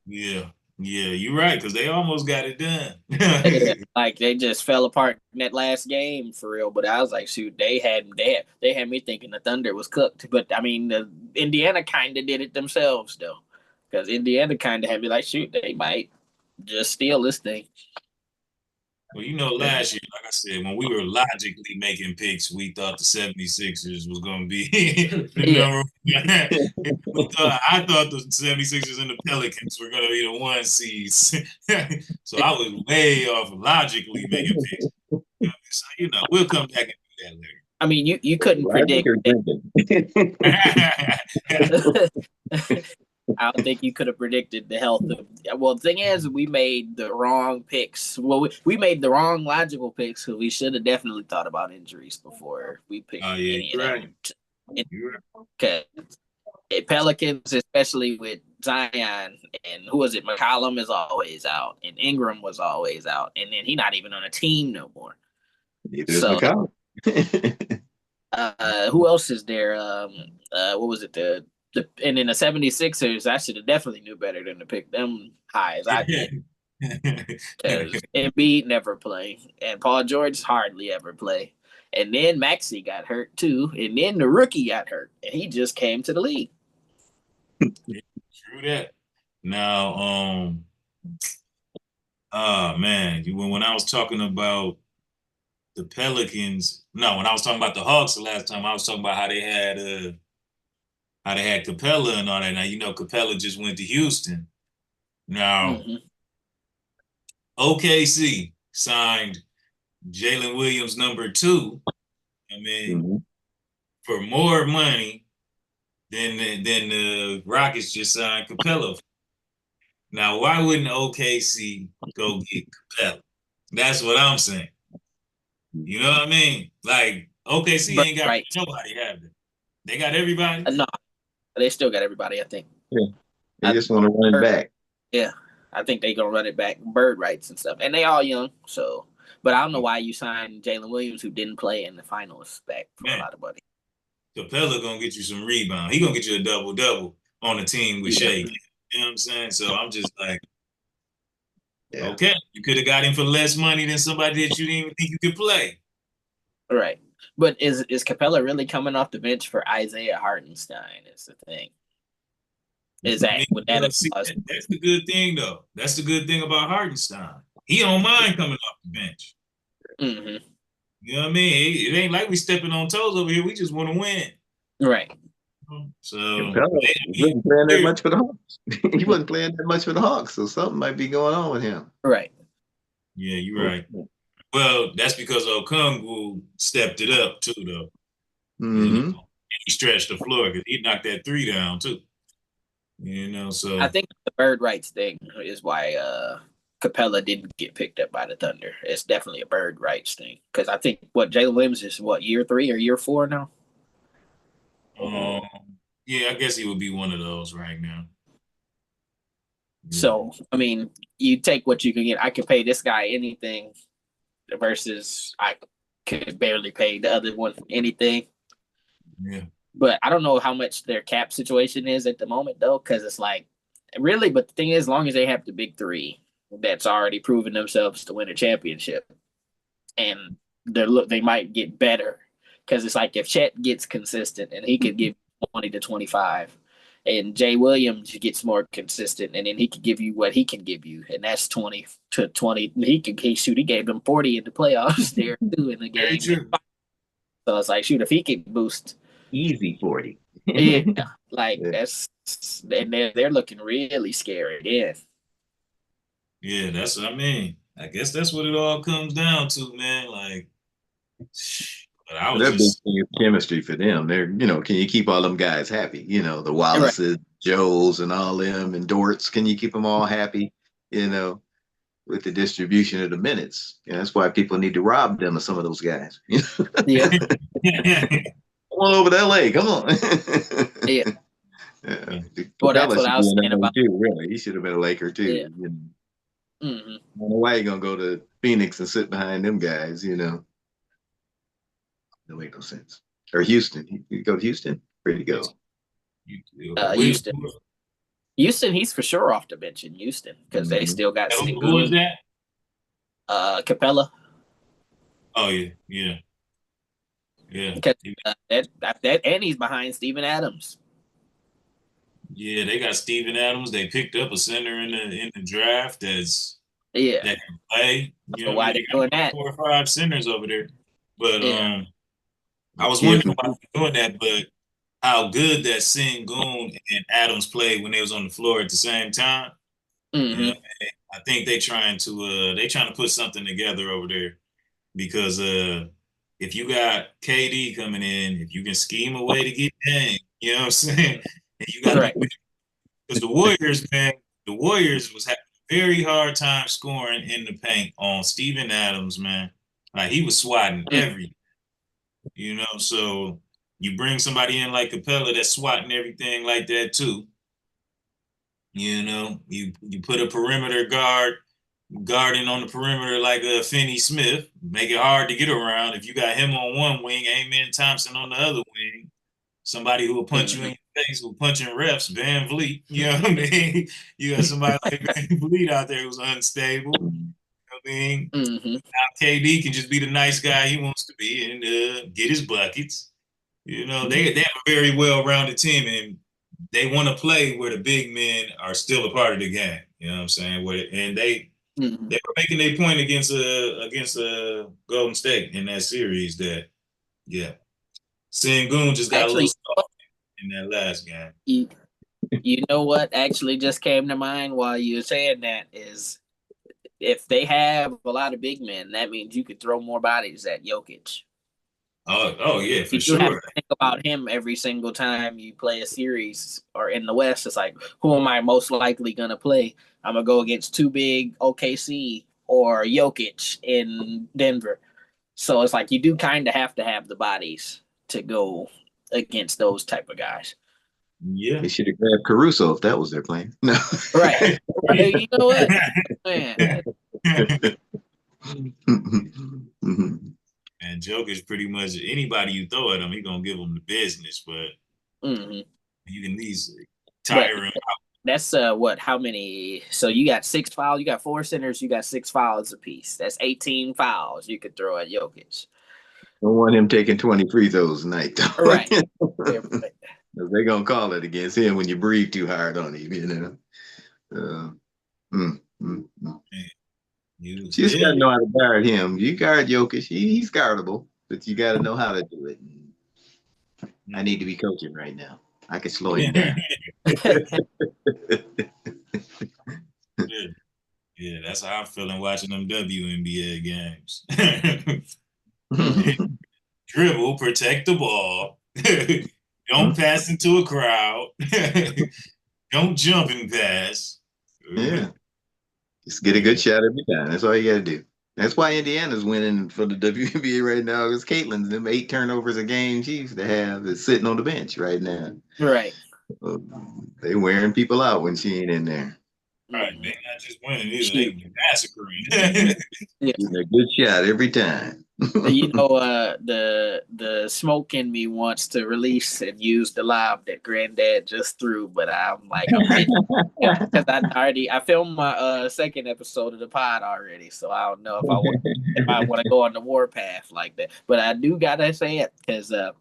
yeah, you're right, because they almost got it done. Like they just fell apart in that last game for real. But I was like, shoot, they had me thinking the Thunder was cooked. But I mean, the Indiana kind of did it themselves though, because Indiana kind of had me like, shoot, they might just steal this thing. Well, last year, like I said, when we were logically making picks, we thought the 76ers was going to be the number one. I thought the 76ers and the Pelicans were going to be the 1 seeds. So I was way off logically making picks. So, we'll come back and do that later. I mean, you couldn't predict. I don't think you could have predicted the health of. Well, the thing is, we made the wrong picks. Well, we made the wrong logical picks because we should have definitely thought about injuries before we picked any of them. Okay, Pelicans, especially with Zion and who was it? McCollum is always out, and Ingram was always out, and then he's not even on a team no more. Neither is McCollum. Who else is there? What was it? And in the 76ers, I should have definitely knew better than to pick them high as I did. Because Embiid never play, and Paul George hardly ever play. And then Maxey got hurt too, and then the rookie got hurt, and he just came to the league. True that. Now, man, when I was talking about the Pelicans, no, when I was talking about the Hawks the last time, I was talking about how they had Capella and all that. Now Capella just went to Houston. Now, OKC signed Jalen Williams #2. I mean, for more money than the Rockets just signed Capella. Now, why wouldn't OKC go get Capella? That's what I'm saying. You know what I mean? Like, OKC ain't got nobody, have they? They got everybody? No, they still got everybody, I think. Yeah. They just want to run it back. Yeah, I think they're going to run it back. Bird rights and stuff. And they all young, so. But I don't know why you signed Jalen Williams, who didn't play in the finals, back for a lot of money. Capella going to get you some rebound. He going to get you a double-double on the team with Shea. You know what I'm saying? So I'm just like, okay, you could have got him for less money than somebody that you didn't even think you could play. Right. But is Capella really coming off the bench for Isaiah Hartenstein is the thing. That's the good thing, though. That's the good thing about Hartenstein. He don't mind coming off the bench. Mm-hmm. You know what I mean? It ain't like we stepping on toes over here. We just want to win. Right. So he wasn't playing that much for the Hawks. He wasn't playing that much for the Hawks, so something might be going on with him. Right. Yeah, you're right. Well, that's because Okongwu stepped it up too, though. And he stretched the floor because he knocked that 3 down too. So I think the bird rights thing is why Capella didn't get picked up by the Thunder. It's definitely a bird rights thing because I think Jalen Williams is year 3 or year 4 now. Yeah, I guess he would be one of those right now. So, I mean, you take what you can get. I could pay this guy anything versus I could barely pay the other one anything. Yeah. But I don't know how much their cap situation is at the moment, though, because it's like, really, but the thing is, as long as they have the big 3 that's already proven themselves to win a championship, and they might get better. Because it's like if Chet gets consistent and he could give 20 to 25, and Jay Williams gets more consistent and then he could give you what he can give you, and that's 20 to 20. He gave them 40 in the playoffs there too in the game. Very true. So it's like, if he could boost easy 40. That's, and they're looking really scary again. Yeah, that's what I mean. I guess that's what it all comes down to, man. Like. But big thing is chemistry for them. They're, can you keep all them guys happy? The Wallaces, Joes, and all them, and Dorts. Can you keep them all happy? With the distribution of the minutes. That's why people need to rob them of some of those guys. Yeah. Come on over to LA. Come on. Yeah. Well, that's what I was saying about. Too, really, he should have been a Laker too. Yeah. I don't know why you gonna go to Phoenix and sit behind them guys. That make no sense. Or Houston. You go to Houston? Where'd you go? Houston. Houston, he's for sure off the bench in Houston because they still got Steve. Who is that? Capella. Oh, yeah. That and he's behind Steven Adams. Yeah, they got Steven Adams. They picked up a center in the draft that can play. So why they doing that? 4 or 5 centers over there. But I was wondering why they're doing that, but how good that Sengun and Adams played when they was on the floor at the same time. Mm-hmm. I think they trying to put something together over there because if you got KD coming in, if you can scheme a way to get Dame, you know what I'm saying? And you got because the Warriors was having a very hard time scoring in the paint on Steven Adams, man. Like he was swatting everything. So you bring somebody in like Capella that's swatting everything like that too. You put a perimeter guard guarding on the perimeter like Finney Smith, make it hard to get around. If you got him on one wing, Amen Thompson on the other wing, somebody who will punch you in your face, who punching refs, Van Vliet. You know what I mean? You got somebody like Van Vliet out there who's unstable. You know what I mean? Now KD can just be the nice guy he wants to be and get his buckets. You know, they have a very well-rounded team, and they want to play where the big men are still a part of the game. You know what I'm saying? And they were making their point against Golden State in that series that, Sengun just got a little soft in that last game. You know what actually just came to mind while you were saying that is if they have a lot of big men, that means you could throw more bodies at Jokic. Oh yeah, for sure. You have to think about him every single time you play a series or in the West. It's like, who am I most likely going to play? I'm going to go against too big OKC or Jokic in Denver. So it's like you do kind of have to have the bodies to go against those type of guys. Yeah. They should have grabbed Caruso if that was their plan. No. Right. You know what? Man. And Jokic pretty much anybody you throw at him, he's gonna give him the business. But you can at least tire him out. That's what? How many? So you got 6 fouls. You got 4 centers. You got 6 fouls apiece. That's 18 fouls you could throw at Jokic. Don't want him taking 20 free throws tonight, though. Right. They're gonna call it against him when you breathe too hard on him. You know. You just gotta know how to guard him. You guard Jokic, he's guardable, but you gotta know how to do it. I need to be coaching right now. I can slow him down. Yeah, that's how I'm feeling watching them WNBA games. Dribble, protect the ball. Don't pass into a crowd. Don't jump and pass. Yeah. Just get a good shot every time. That's all you got to do. That's why Indiana's winning for the WNBA right now. Because Caitlin's them 8 turnovers a game she used to have is sitting on the bench right now. Right. They wearing people out when she ain't in there. Right. They not just winning, they massacring. Getting a good shot every time. You know, the smoke in me wants to release and use the lob that Granddad just threw, but I'm like, because I filmed my second episode of the pod already, so I don't know if I want to go on the warpath like that. But I do gotta say it because a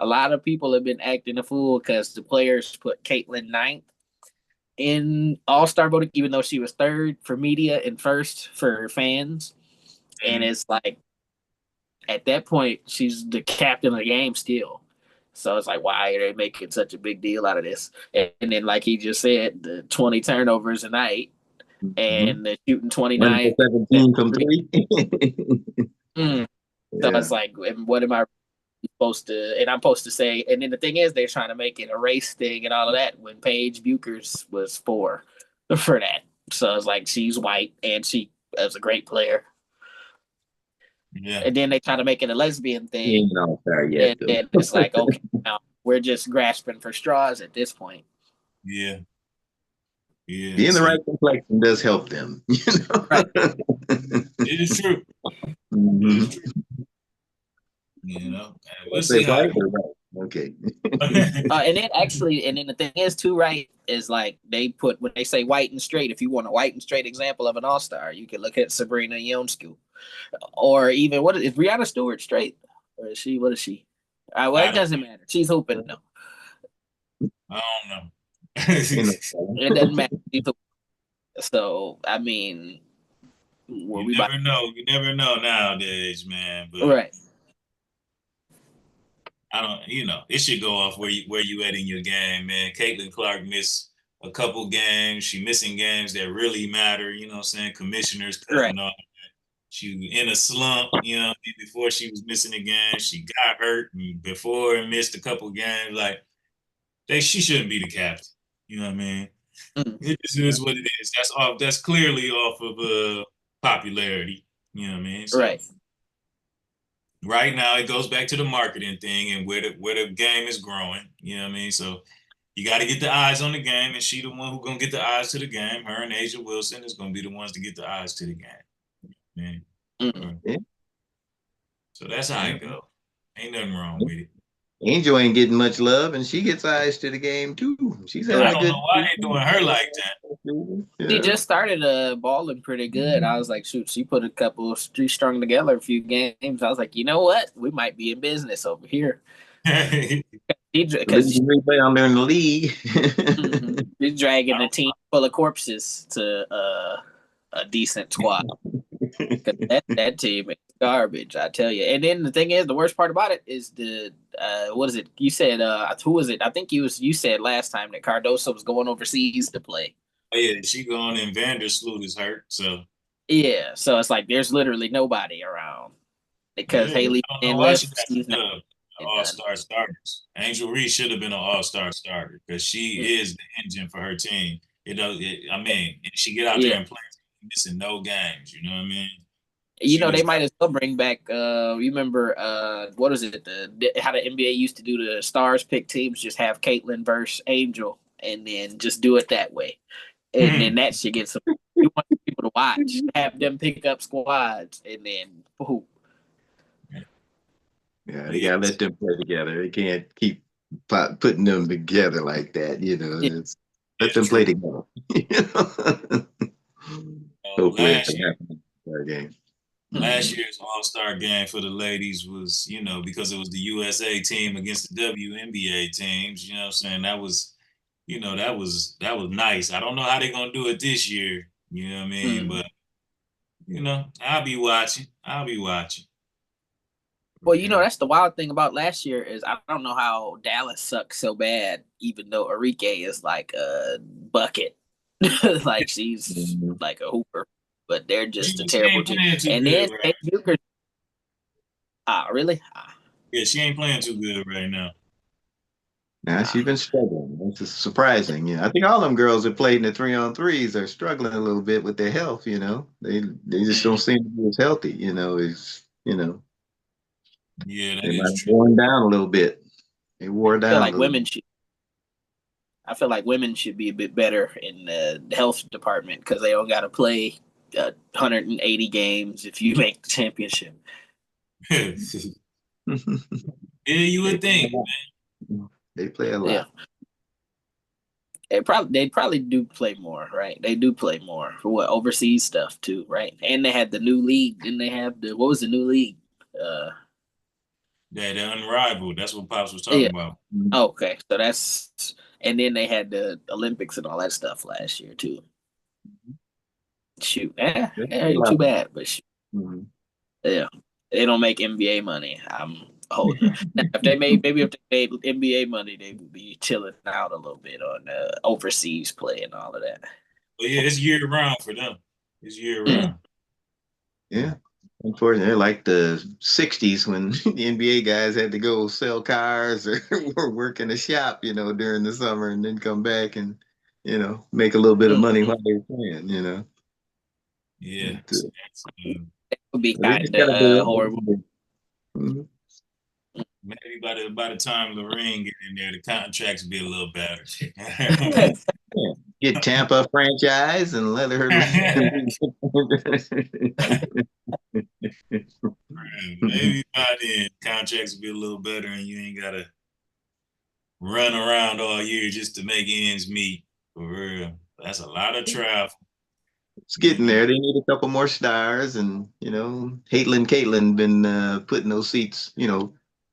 lot of people have been acting a fool because the players put Caitlin 9th in All-Star voting, even though she was 3rd for media and 1st for fans, and it's like. At that point, she's the captain of the game still. So it's like, why are they making such a big deal out of this? And then, like he just said, the 20 turnovers a night and the shooting 29. 17 from 3. So it's like, what am I supposed to? And I'm supposed to say, and then the thing is, they're trying to make it a race thing and all of that when Paige Buchers was for that. So it's like, she's white and she is a great player. Yeah. And then they try to make it a lesbian thing. Yet, and then it's like, okay, now we're just grasping for straws at this point. Yeah. Being the right complexion does help them. You know? Right. It is true. It is true. You know, let's see how. Okay. And then the thing is too, right, is like they put, when they say white and straight, if you want a white and straight example of an all-star, you can look at Sabrina Ionescu. Or even, what is Brianna Stewart straight? Or is she, what is she? Well, it doesn't matter. She's hooping though. I don't know. It doesn't matter. So, I mean, you never know. You never know nowadays, man. But right. I don't, it should go off where you at in your game, man. Caitlin Clark missed a couple games. She missing games that really matter, you know what I'm saying? Commissioners cutting off. She was in a slump, before she was missing a game. She got hurt before and missed a couple games. Like, she shouldn't be the captain. You know what I mean? It just is what it is. That's clearly off of popularity. You know what I mean? So, right. Right now, it goes back to the marketing thing and where the game is growing. You know what I mean? So you got to get the eyes on the game, and she the one who gonna get the eyes to the game. Her and Asia Wilson is gonna be the ones to get the eyes to the game. Man. Yeah. So that's how it go. Ain't nothing wrong with it. Angel ain't getting much love, and she gets eyes to the game too. She's having I a don't good. know why they doing her like that. Yeah. She just started balling pretty good. I was like, shoot, she put a couple three strung together a few games. I was like, you know what? We might be in business over here. Because down there in the league. She's dragging a team full of corpses to a decent squad. that team is garbage, I tell you. And then the thing is, the worst part about it is the what is it? You said who was it? I think you said last time that Cardoso was going overseas to play. Oh, yeah, she going and Vandersloot is hurt, so yeah. So it's like there's literally nobody around because Haley and left. All-star starters. Angel Reese should have been an all-star starter because she is the engine for her team. I mean, if she get out there and play, missing no games. You know what I mean? They might as well bring back. You remember what is it? How the NBA used to do the stars pick teams? Just have Caitlyn versus Angel, and then just do it that way. And then that should get some. You want people to watch, have them pick up squads, and then boom. Yeah, they gotta let them play together. They can't keep putting them together like that. Let them play together. Hopefully, it's a game. Last year's All-Star game for the ladies was, because it was the USA team against the WNBA teams. You know what I'm saying? That was, that was nice. I don't know how they're gonna do it this year. You know what I mean? But I'll be watching. Well, that's the wild thing about last year is I don't know how Dallas sucks so bad, even though Arike is like a bucket, like she's like a hooper, but they're just a terrible team. And then Bucher, really? Yeah, she ain't playing too good right now. Nah, she's been struggling. This is surprising. Yeah, I think all them girls that played in the 3-on-3s are struggling a little bit with their health. They just don't seem to be as healthy. Yeah, they might have worn down a little bit. They wore down. I feel like women should be a bit better in the health department because they don't got to play 180 games if you make the championship. Yeah, you would think, man. They play a lot. Yeah. They probably do play more, right? They do play more for overseas stuff too, right? And they had the new league. Didn't they have what was the new league? Yeah, they're unrivaled. That's what Pops was talking about. Okay, so and then they had the Olympics and all that stuff last year too. Shoot, ain't too bad, but shoot. Yeah, they don't make NBA money. I'm holding. If they made NBA money, they would be chilling out a little bit on overseas play and all of that. Well, yeah, it's year round for them. It's year round. Yeah. Unfortunately, they're like the 60s when the NBA guys had to go sell cars or work in a shop, during the summer and then come back and, make a little bit of money while they were playing, Yeah. It would be kind of horrible. Maybe by the time Lorraine get in there, the contracts will be a little better. Get Tampa franchise and let her. Maybe by then contracts will be a little better, and you ain't gotta run around all year just to make ends meet. For real, that's a lot of travel. It's getting there. They need a couple more stars, and Caitlyn been putting those seats,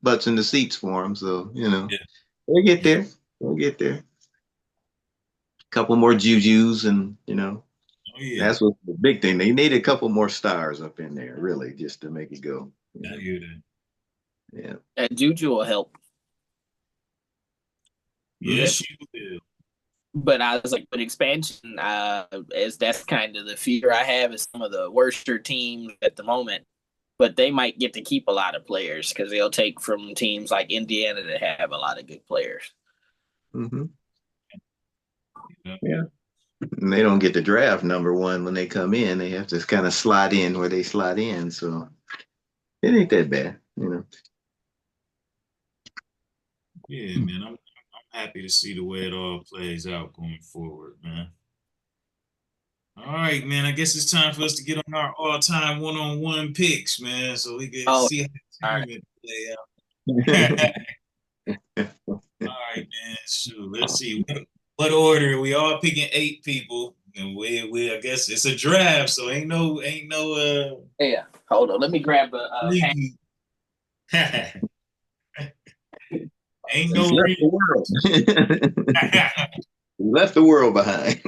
butts in the seats for them. So they'll get there. They'll get there. Couple more Jujus, and that's what's the big thing. They need a couple more stars up in there, really, just to make it go. I hear that. Yeah, that Juju will help. Yes, you will. But I was like, with expansion, as that's kind of the fear I have is some of the worster teams at the moment. But they might get to keep a lot of players because they'll take from teams like Indiana that have a lot of good players. Mm-hmm. Yeah. And they don't get the draft number one when they come in. They have to kind of slide in where they slide in. So it ain't that bad, Yeah, man. I'm happy to see the way it all plays out going forward, man. All right, man. I guess it's time for us to get on our all-time one-on-one picks, man, so we can see how the tournament play out. All right, man. Shoot, let's see. What order? We all picking 8 people, and we I guess it's a draft, so ain't no Yeah, hold on. Let me grab a ain't no left the world. Left the world behind.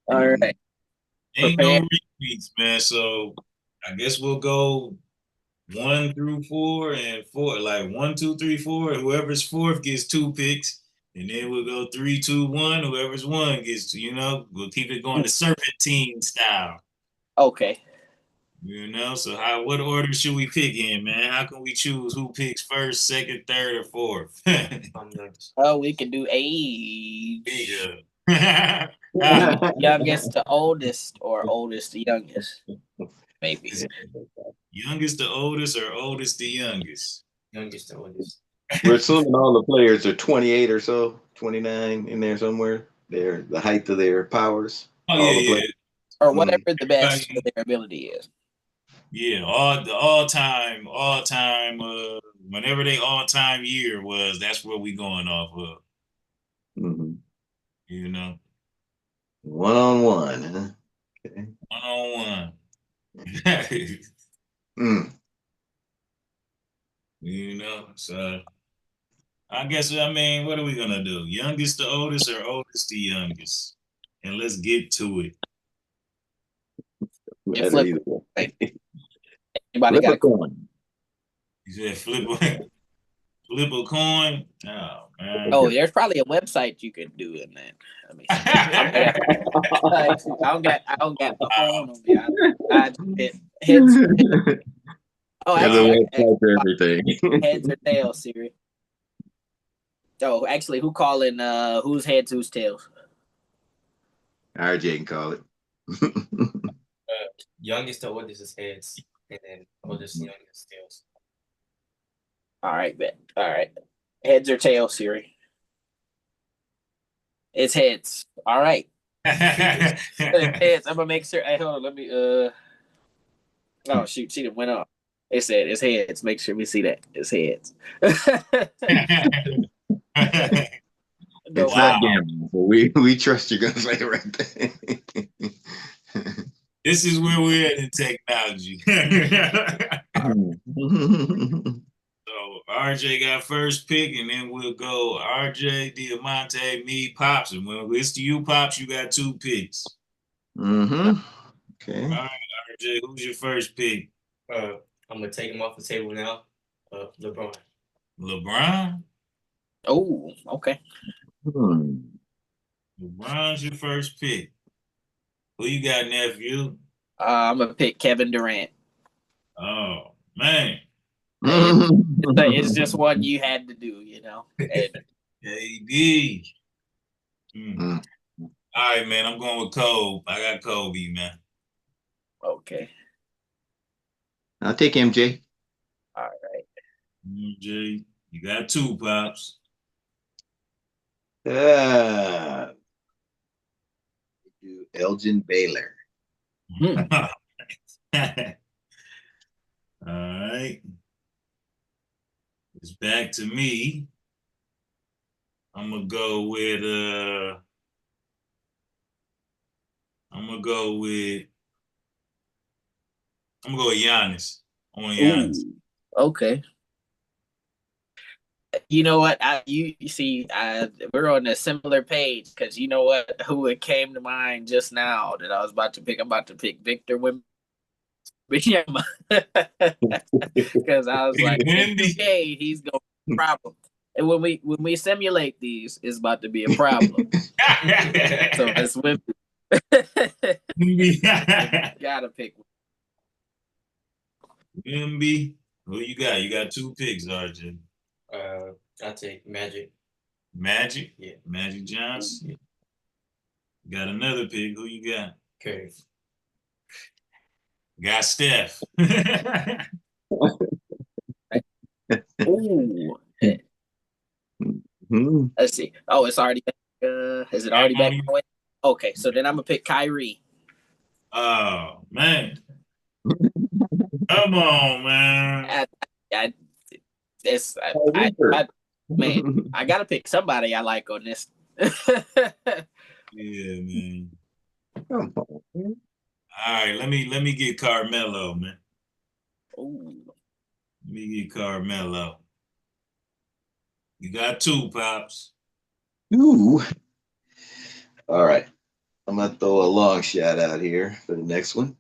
All right. Ain't no repeats, man. So I guess we'll go 1 through 4 and 4, like 1, 2, 3, 4. And whoever's 4th gets 2 picks. And then we'll go 3, 2, 1. Whoever's 1 gets 2, we'll keep it going the serpentine style. Okay. So what order should we pick in, man? How can we choose who picks first, second, third, or 4th? Oh, we can do age. Yeah. Youngest to oldest or oldest to youngest. Maybe. Youngest to oldest or oldest to youngest? Youngest to oldest. We're assuming all the players are 28 or so, 29 in there somewhere. They're the height of their powers. Oh, yeah. Or whatever the best of their ability is. Yeah, all time, whenever they all time year was, that's what we going off of. Mm-hmm. One-on-one, huh? Okay. One-on-one. So I guess, what are we gonna do? Youngest to oldest or oldest to youngest? And let's get to it. Flip. Anybody got a coin? You said flip a coin? Oh man. Oh, there's probably a website you can do in that. I don't got the phone on me. I heads. Oh, actually, everything. Heads or tails, Siri. Oh, actually, who's heads, who's tails? RJ can call it. Youngest to oldest is heads, and then oldest to youngest is tails. All right, bet. All right. Heads or tails, Siri? It's heads. All right. Heads. I'm gonna make sure. Hey, hold on. Let me. Oh shoot! She went off. It said it's heads. Make sure we see that it's heads. It's not gambling. We trust you're gonna say it right there. This is where we're at in technology. So RJ got first pick, and then we'll go RJ, Diamante, me, Pops. And when it's to you, Pops, you got 2 picks. Mm-hmm. Okay. All right, RJ, who's your first pick? I'm gonna take him off the table now. LeBron. LeBron? Oh, okay. LeBron's your first pick. Who you got, nephew? I'm gonna pick Kevin Durant. Oh man. It's just what you had to do, KD. All right, man. I'm going with Kobe. I got Kobe, man. Okay. I'll take MJ. All right. MJ, you got 2, Pops. Do Elgin Baylor. All right. It's back to me. I'm gonna go with Giannis. I want Giannis. Ooh, okay. You know what? You see, we're on a similar page because you know what? Who it came to mind just now that I was about to pick. I'm about to pick Victor Wembanyama because I was like, okay, he's going to be a problem. And when we simulate these, it's about to be a problem. So it's Wemby. Gotta pick Wemby. Who you got? You got 2 picks, RJ. I'll take Magic. Magic? Yeah. Magic Johnson? Yeah. Got another pick. Who you got? Curry. Got Steph. Ooh. Let's see. Oh, it's already back. Is it already back? Okay, so then I'm gonna pick Kyrie. Oh man. Come on, man. Man, I gotta pick somebody I like on this. Yeah, man. Come on, man. All right, let me get Carmelo, man. Ooh. Let me get Carmelo. You got 2, Pops. Ooh. All right. I'm gonna throw a long shot out here for the next one.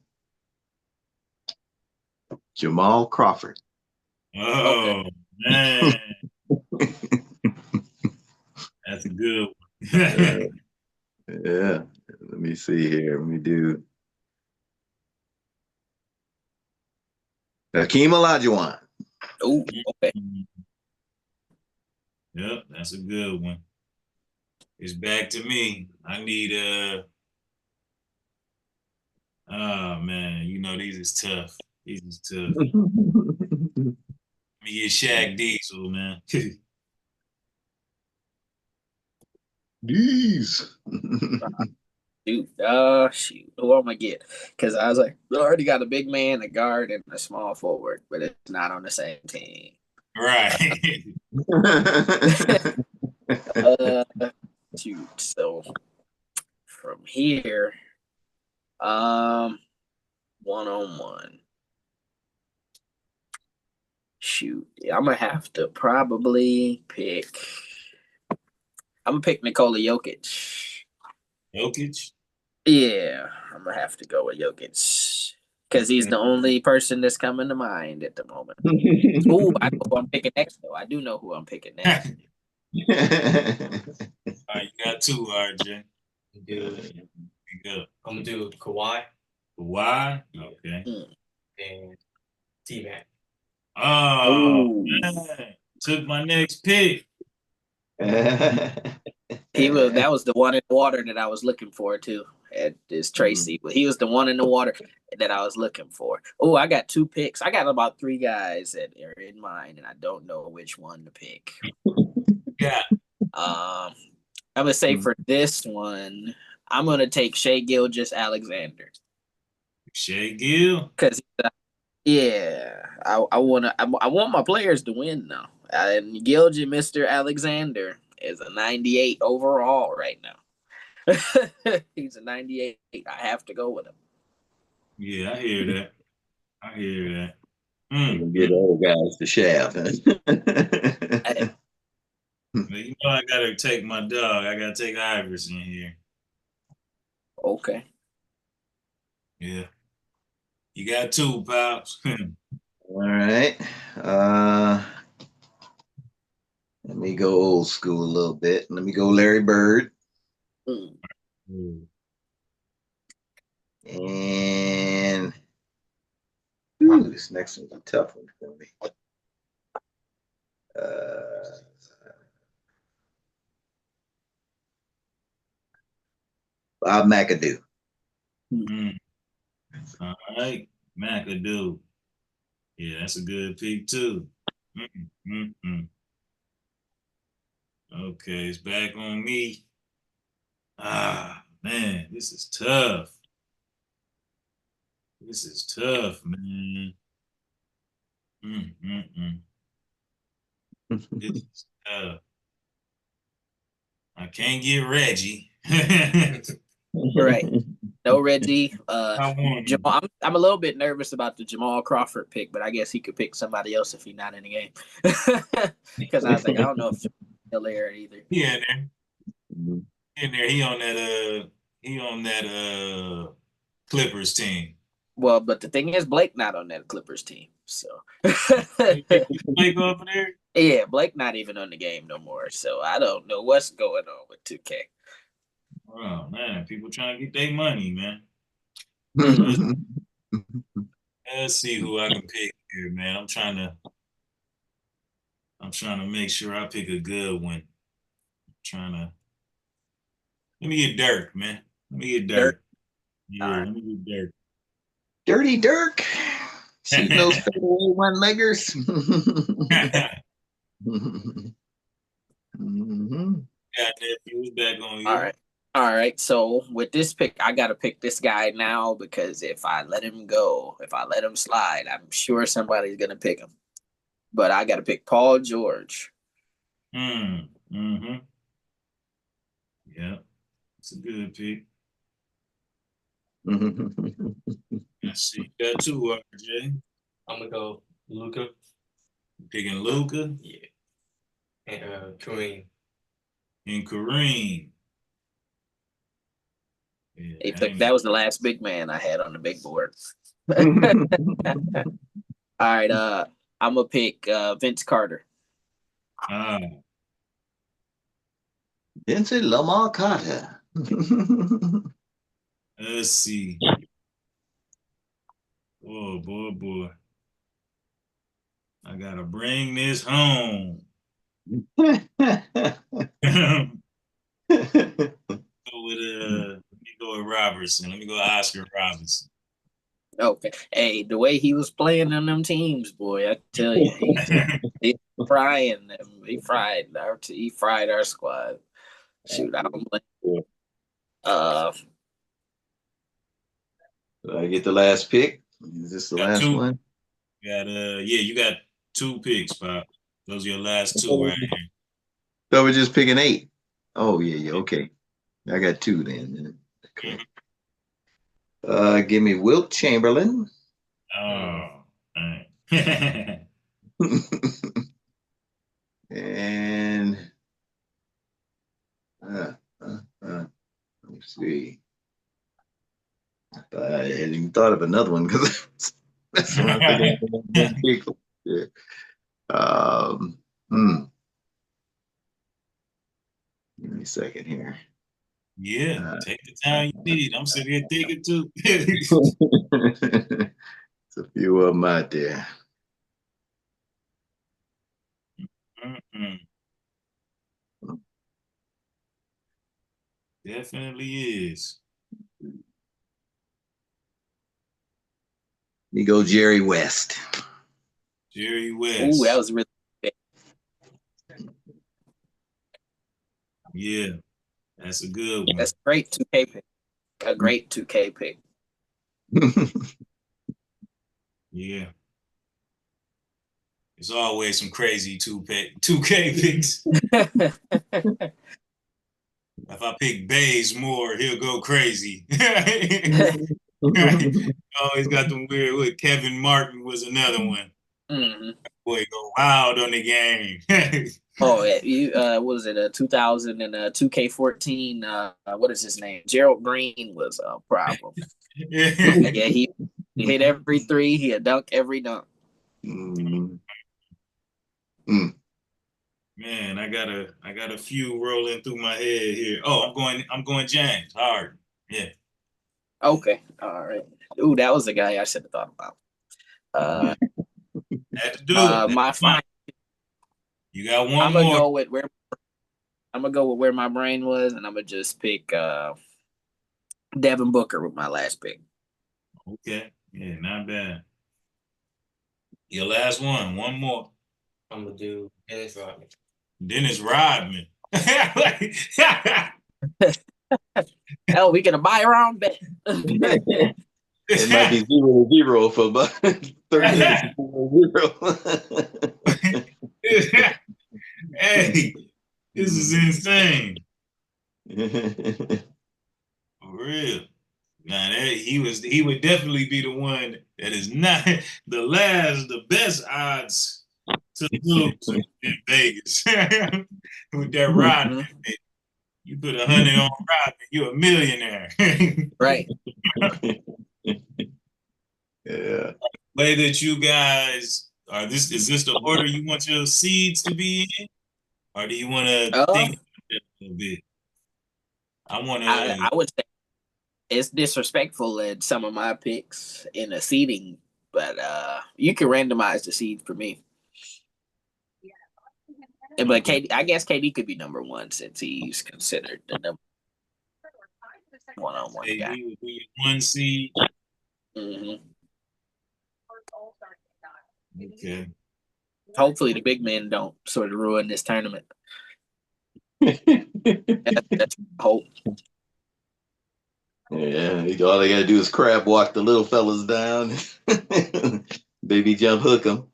Jamal Crawford. Oh, okay. Man. That's a good one. Yeah. Let me see here. Let me do Hakeem Olajuwon. Ooh, okay. Yep, that's a good one. It's back to me. I need oh man, you know these is tough. These is tough. Let me get Shaq Diesel, man. These. Dude, shoot, who am I gonna get? Because I was like, I already got a big man, a guard, and a small forward, but it's not on the same team. Right. Shoot. So from here, 1-on-1. Shoot, I'm gonna have to probably pick. I'm gonna pick Nikola Jokic. Jokic? Yeah, I'm gonna have to go with Jokic because he's the only person that's coming to mind at the moment. Oh, I know who I'm picking next, though. I do know who I'm picking next. All right, you got 2, RJ. Good. Good. I'm gonna do Kawhi. Kawhi? Okay. And T-Mac. Oh, man. Took my next pick. That was the one in the water that I was looking for too. Is Tracy, but he was the one in the water that I was looking for. Oh, I got 2 picks. I got about 3 guys that are in mind, and I don't know which one to pick. Yeah. I'm gonna say for this one, I'm gonna take Shea Gilgeous-Alexander. Shea Gill? Because yeah, I want my players to win now. And Gilgeous, Mr. Alexander, is a 98 overall right now. He's a 98. I have to go with him. Yeah, I hear that. I hear that. Get old guys to shaft. You know I gotta take my dog. I gotta take Iverson here. Okay. Yeah. You got 2, Pops. All right. Let me go old school a little bit. Let me go Larry Bird. And this next one's a tough one for me. Bob McAdoo. All right, McAdoo. Yeah, that's a good pick too. Okay, it's back on me. Ah, man, this is tough. This is tough, man. This is tough. I can't get Reggie. Right. No Reggie. Jamal, I'm a little bit nervous about the Jamal Crawford pick, but I guess he could pick somebody else if he's not in the game. Because I was like, I don't know if Jamal's still there either. He in there. In there. He on that Clippers team. Well, but the thing is, Blake not on that Clippers team. So Blake over there? Yeah, Blake not even on the game no more. So I don't know what's going on with 2K. Oh man, people trying to get their money, man. Let's see who I can pick here, man. I'm trying to make sure I pick a good one. Let me get Dirk, man. Let me get Dirk. Yeah, let me get Dirk. Dirty Dirk. Shooting those fadeaway one-leggers. Mm-hmm. Yeah, nephew, back on you. All right. So with this pick, I got to pick this guy now because if I let him go, if I let him slide, I'm sure somebody's going to pick him. But I got to pick Paul George. Mm-hmm. Yeah, it's a good pick. I see that too, RJ. I'm gonna go Luca. Picking Luca. Yeah. And Kareem. And Kareem. Yeah, That was the last big man I had on the big board. All right. I'm gonna pick Vince Carter. Vincent Lamar Carter. Let's see. Oh boy. I gotta bring this home. Let me go with Robertson. Let me go with Oscar Robertson. Okay. Hey, the way he was playing on them teams, boy, I tell you, he's frying them. He fried our squad. Shoot, I don't blame. I get the last pick. Is this the last one? You got 2 picks, Pop. Those are your last 2 right here. So we're just picking 8. Oh yeah, okay. I got 2 then. Okay. Give me Wilt Chamberlain. Oh, all right. And let's see. I hadn't even thought of another one because that's what I'm thinking. Yeah. Give me a second here. Yeah, take the time you need. I'm sitting here thinking too. There's a few of them out there. Definitely is. You go Jerry West. Jerry West. Ooh, that was really good. Yeah, that's a good one. That's a great 2K pick. A great 2K pick. Yeah. There's always some crazy 2K picks. If I pick Bays more, he'll go crazy. Always got them weird. Kevin Martin was another one. Mm-hmm. Boy, go wild on the game. Oh, you what was it? 2000 and 2K14. What is his name? Gerald Green was a problem. Yeah, he hit every 3. He had dunk every dunk. Man, I got a few rolling through my head here. Oh, I'm going James Harden. Yeah. Okay. All right. Ooh, that was the guy I should have thought about. Had to do it. My final. You got one I'm more. gonna go with where my brain was, and I'm gonna just pick Devin Booker with my last pick. Okay. Yeah, not bad. Your last one. One more. I'm gonna do Dennis Rodman. Dennis Rodman. Hell, we gonna buy our own bet. It might be 0-0 for about 30 minutes. 0. Hey, this is insane. For real. Nah, he would definitely be the one that is not the best odds to lose in Vegas. With that Rodman, you put 100 on Rodman, you're a millionaire. Right. Yeah. Way that you guys is this the order you want your seeds to be in? Or do you want to think a little bit? I would say it's disrespectful in some of my picks in the seeding, but you can randomize the seeds for me. But KD, I guess KD could be number 1 since he's considered the number one-on-one guy. He would be 1 seed. Mm-hmm. Okay. Hopefully the big men don't sort of ruin this tournament. That's hope. Yeah, all they gotta do is crab walk the little fellas down, baby jump hook them,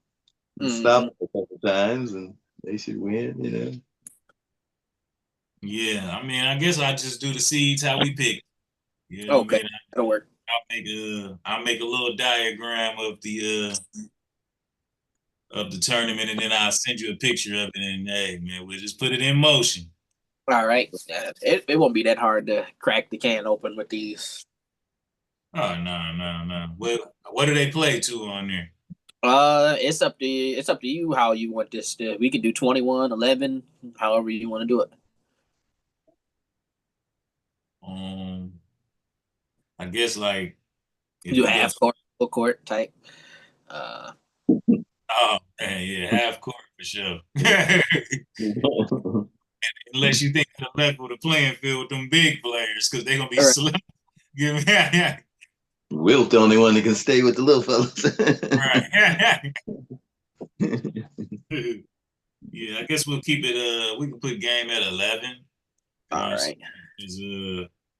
stop them a couple times, and they should win. You know. Yeah, I mean, I guess I just do the seeds how we pick. You know what I Okay, mean? that'll work. I'll make a little diagram of the tournament, and then I'll send you a picture of it. And hey, man, we'll just put it in motion. All right. It won't be that hard to crack the can open with these. Oh no. Well, what do they play to on there? It's up to you how you want this to. We can do 21, 11, however you want to do it. I guess like Do half court, full court type. Oh man, yeah, half court for sure. Unless you think the level of the playing field with them big players, because they're gonna be slow. Will's the only one that can stay with the little fellas. Right. Yeah, I guess we'll keep it. We can put game at 11. All right.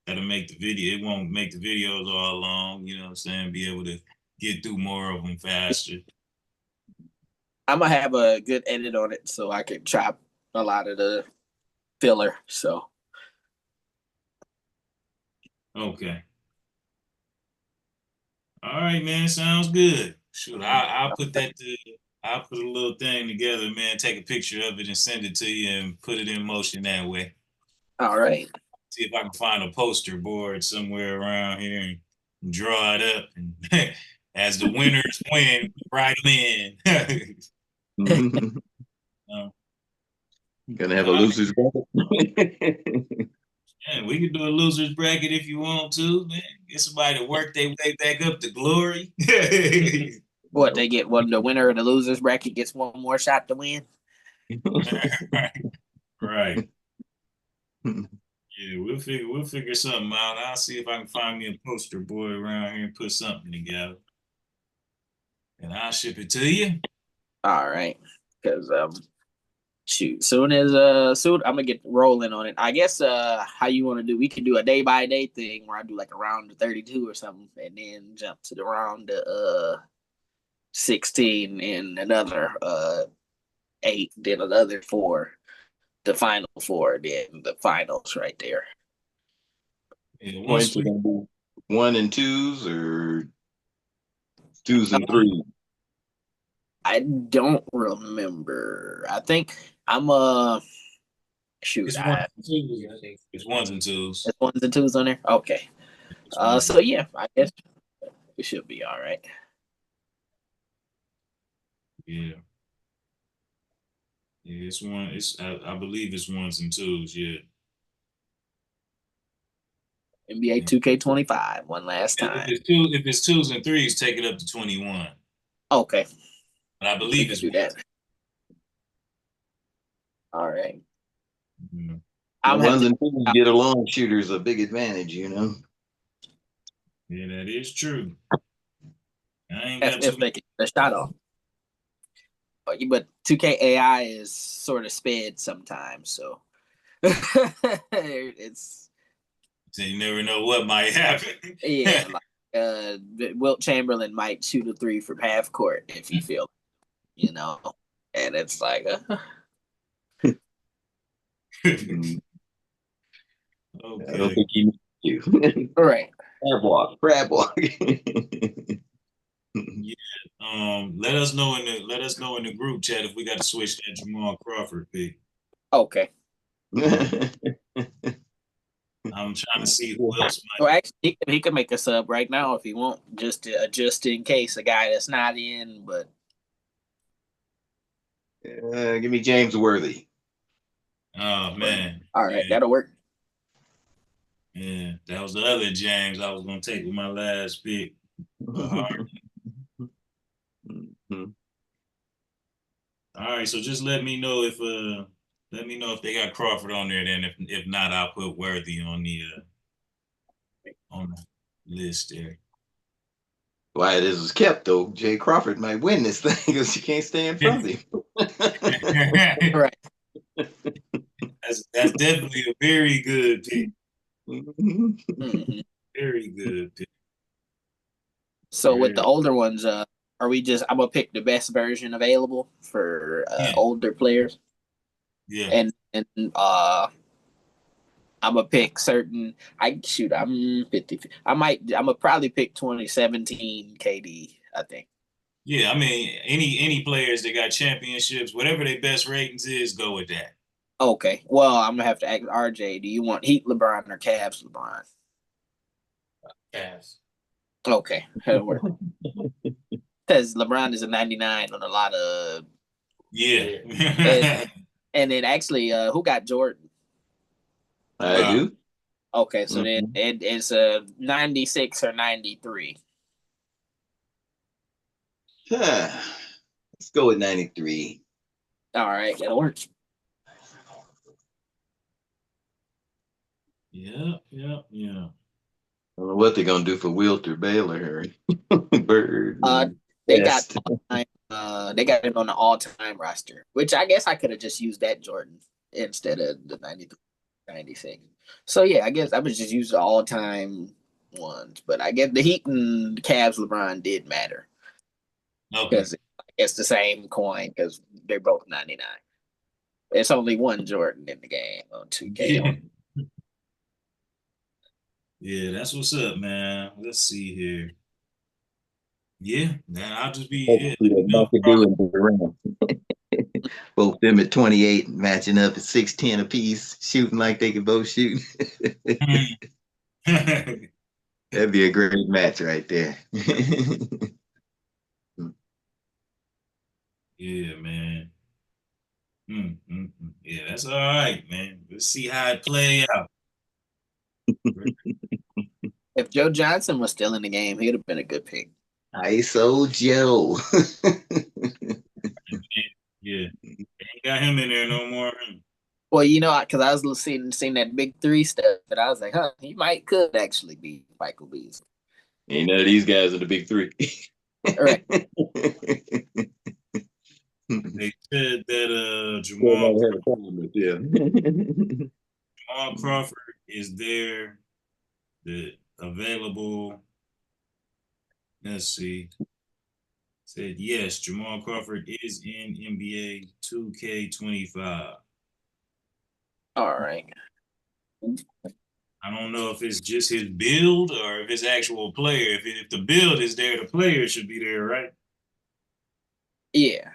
That'll make the video. It won't make the videos all long. You know what I'm saying? Be able to get through more of them faster. I'm gonna have a good edit on it so I can chop a lot of the filler. So. Okay. All right, man. Sounds good. Shoot, I'll put that. I'll put a little thing together, man. Take a picture of it and send it to you, and put it in motion that way. All right. See if I can find a poster board somewhere around here and draw it up. And as the winners win, right in. Gonna have a losers bracket. Yeah, we can do a losers bracket if you want to, man. Get somebody to work their way back up to glory. What, they get one, the winner of the losers bracket gets one more shot to win? Right. Yeah, we'll figure something out. I'll see if I can find me a poster board around here and put something together. And I'll ship it to you. All right. Because soon I'm gonna get rolling on it. I guess how you want to do, we can do a day by day thing where I do like a round of 32 or something, and then jump to the round of 16 and another 8, then another 4, the final 4, then the finals right there. Yeah, points are gonna be 1 and 2s or 2s and 3s. I don't remember. I think I'm shoot. It's 1 and 2s. I think it's 1s and 2s. It's 1s and 2s on there. Okay. So yeah, I guess it should be all right. Yeah. Yeah, it's one. I believe it's 1s and 2s. Yeah. NBA 2K25 one last time. If it's 2s and 3s, take it up to 21. Okay. But I believe it's do that. All right. Mm-hmm. 1s and 2s get along shooters a big advantage, you know. Yeah, that is true. I ain't got if they get a shot off. But 2K AI is sort of sped sometimes, so it's. So you never know what might happen. Yeah, like Wilt Chamberlain might shoot a 3 from half court if he feels, you know, and it's like. Okay. I don't think he needs you. All right. Crab walk. Yeah. Let us know in the group chat if we got to switch that Jamal Crawford pick. Okay. I'm trying to see who else might. Well, actually, he could make a sub right now if he want, just in case a guy that's not in. But give me James Worthy. Oh man! All right, that'll work. Yeah, that was the other James I was gonna take with my last pick. All right, so just let me know if they got Crawford on there. Then if not, I'll put Worthy on the list there. Why this is kept though, Jay Crawford might win this thing because you can't stay in front of him. Right. That's definitely a very good pick. Mm-hmm. Very good pick. So with the older ones, are we just? I'm gonna pick the best version available for older players. Yeah. And I'm gonna pick certain. I'm 50. I'm gonna probably pick 2017 KD. I think. Yeah, I mean, any players that got championships, whatever their best ratings is, go with that. Okay. Well, I'm gonna have to ask RJ. Do you want Heat LeBron or Cavs LeBron? Cavs. Okay. Because LeBron is a 99 on a lot of. Yeah. and then actually, who got Jordan? I do. Okay, so then it's a 96 or 93. Let's go with 93. All right, that'll work. Yeah. I don't know what they're gonna do for Wilter Baylor. Bird. They got they got him on the all-time roster, which I guess I could have just used that Jordan instead of the 93, 96. So yeah, I guess I would just use the all-time ones, but I guess the Heat and Cavs LeBron did matter. Because it's the same coin because they're both 99. It's only one Jordan in the game on 2K. Yeah, that's what's up, man. Let's see here. Yeah, man, I'll just be both them at 28, matching up at 6'10 apiece, shooting like they could both shoot. That'd be a great match right there. Yeah, man. Yeah, that's all right, man. Let's see how it play out. If Joe Johnson was still in the game, he'd have been a good pick. ISO Joe. Yeah, ain't got him in there no more. Well, because I was seeing that big three stuff, but I was like, he could actually be Michael Beasley. Ain't none of these guys are the big three. Right. They said that Jamal Crawford is there, the available. Let's see. Said yes, Jamal Crawford is in NBA 2K25. All right. I don't know if it's just his build or if it's actual player. If the build is there, the player should be there, right? Yeah.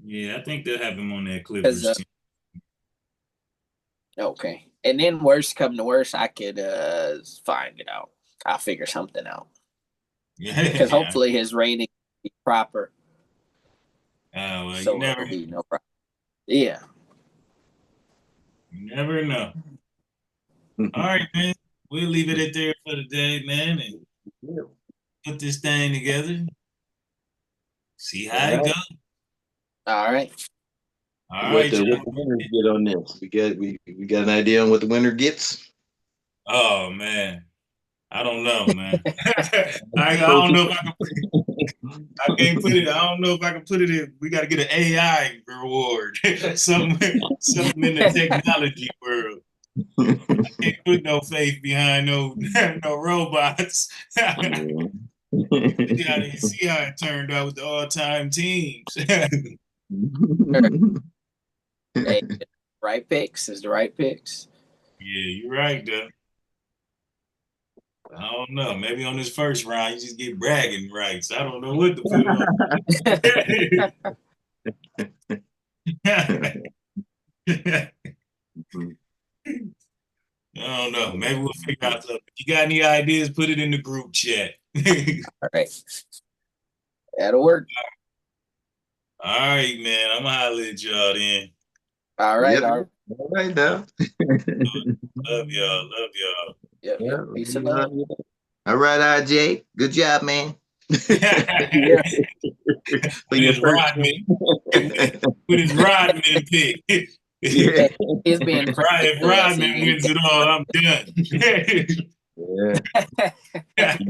Yeah, I think they'll have him on that Clippers team. Okay. And then worst come to worst, I could find it out. I'll figure something out. Yeah. Because hopefully his rating will be proper. Well, so you never be no problem. Yeah. You never know. All right, man. We'll leave it at there for the day, man, and put this thing together. See how it goes. All right. What the winners get on this? We got an idea on what the winner gets? Oh man. I don't know, man. I don't know if I can put it. I can't put it. I don't know if I can put it in. We got to get an AI reward. something in the technology world. I can't put no faith behind no robots. See how it turned out with the all-time teams. Hey, right picks is the right picks. Yeah, you're right, though. I don't know. Maybe on this first round, you just get bragging rights. I don't know what to put on. I don't know. Maybe we'll figure out something. If you got any ideas, put it in the group chat. All right. That'll work. All right, man. I'm going to holler at y'all then. All right. Yep. All right, now. Love y'all. Yep. Peace and love. All right, RJ. Good job, man. With his Rodman pick. He's being if Rodman wins it all, I'm done. He's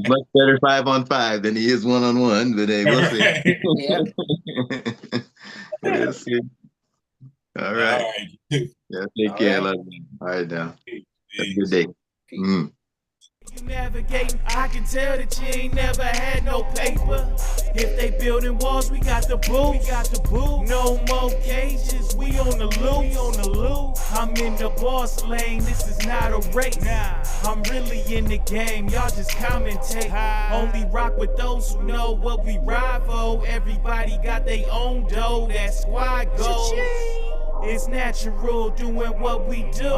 much better 5-on-5 than he is 1-on-1, but hey, we'll see. Yeah. We'll see. All right. Yeah, take care. Love you. All right, now. Have a good day. Mm. You navigating, I can tell that you ain't never had no paper. If they building walls, we got the boo. No more cages, we on the loop. I'm in the boss lane, this is not a race. I'm really in the game, y'all just commentate. Only rock with those who know what we ride for. Everybody got their own dough, that's why I go. It's natural doing what we do.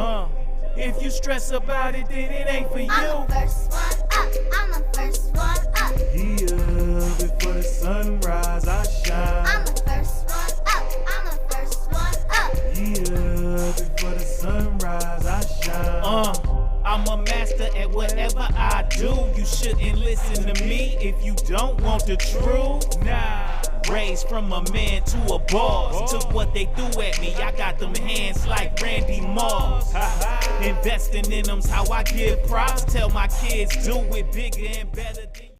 If you stress about it, then it ain't for you. I'm the first one up. I'm the first one up. Yeah, before the sunrise, I shine. I'm the first one up. I'm the first one up. Yeah, before the sunrise, I shine. I'm a master at whatever I do. You shouldn't listen to me if you don't want the truth. Nah. Raised from a man to a boss. Took what they threw at me, I got them hands like Randy Moss. Investing in them's how I give props. Tell my kids do it bigger and better than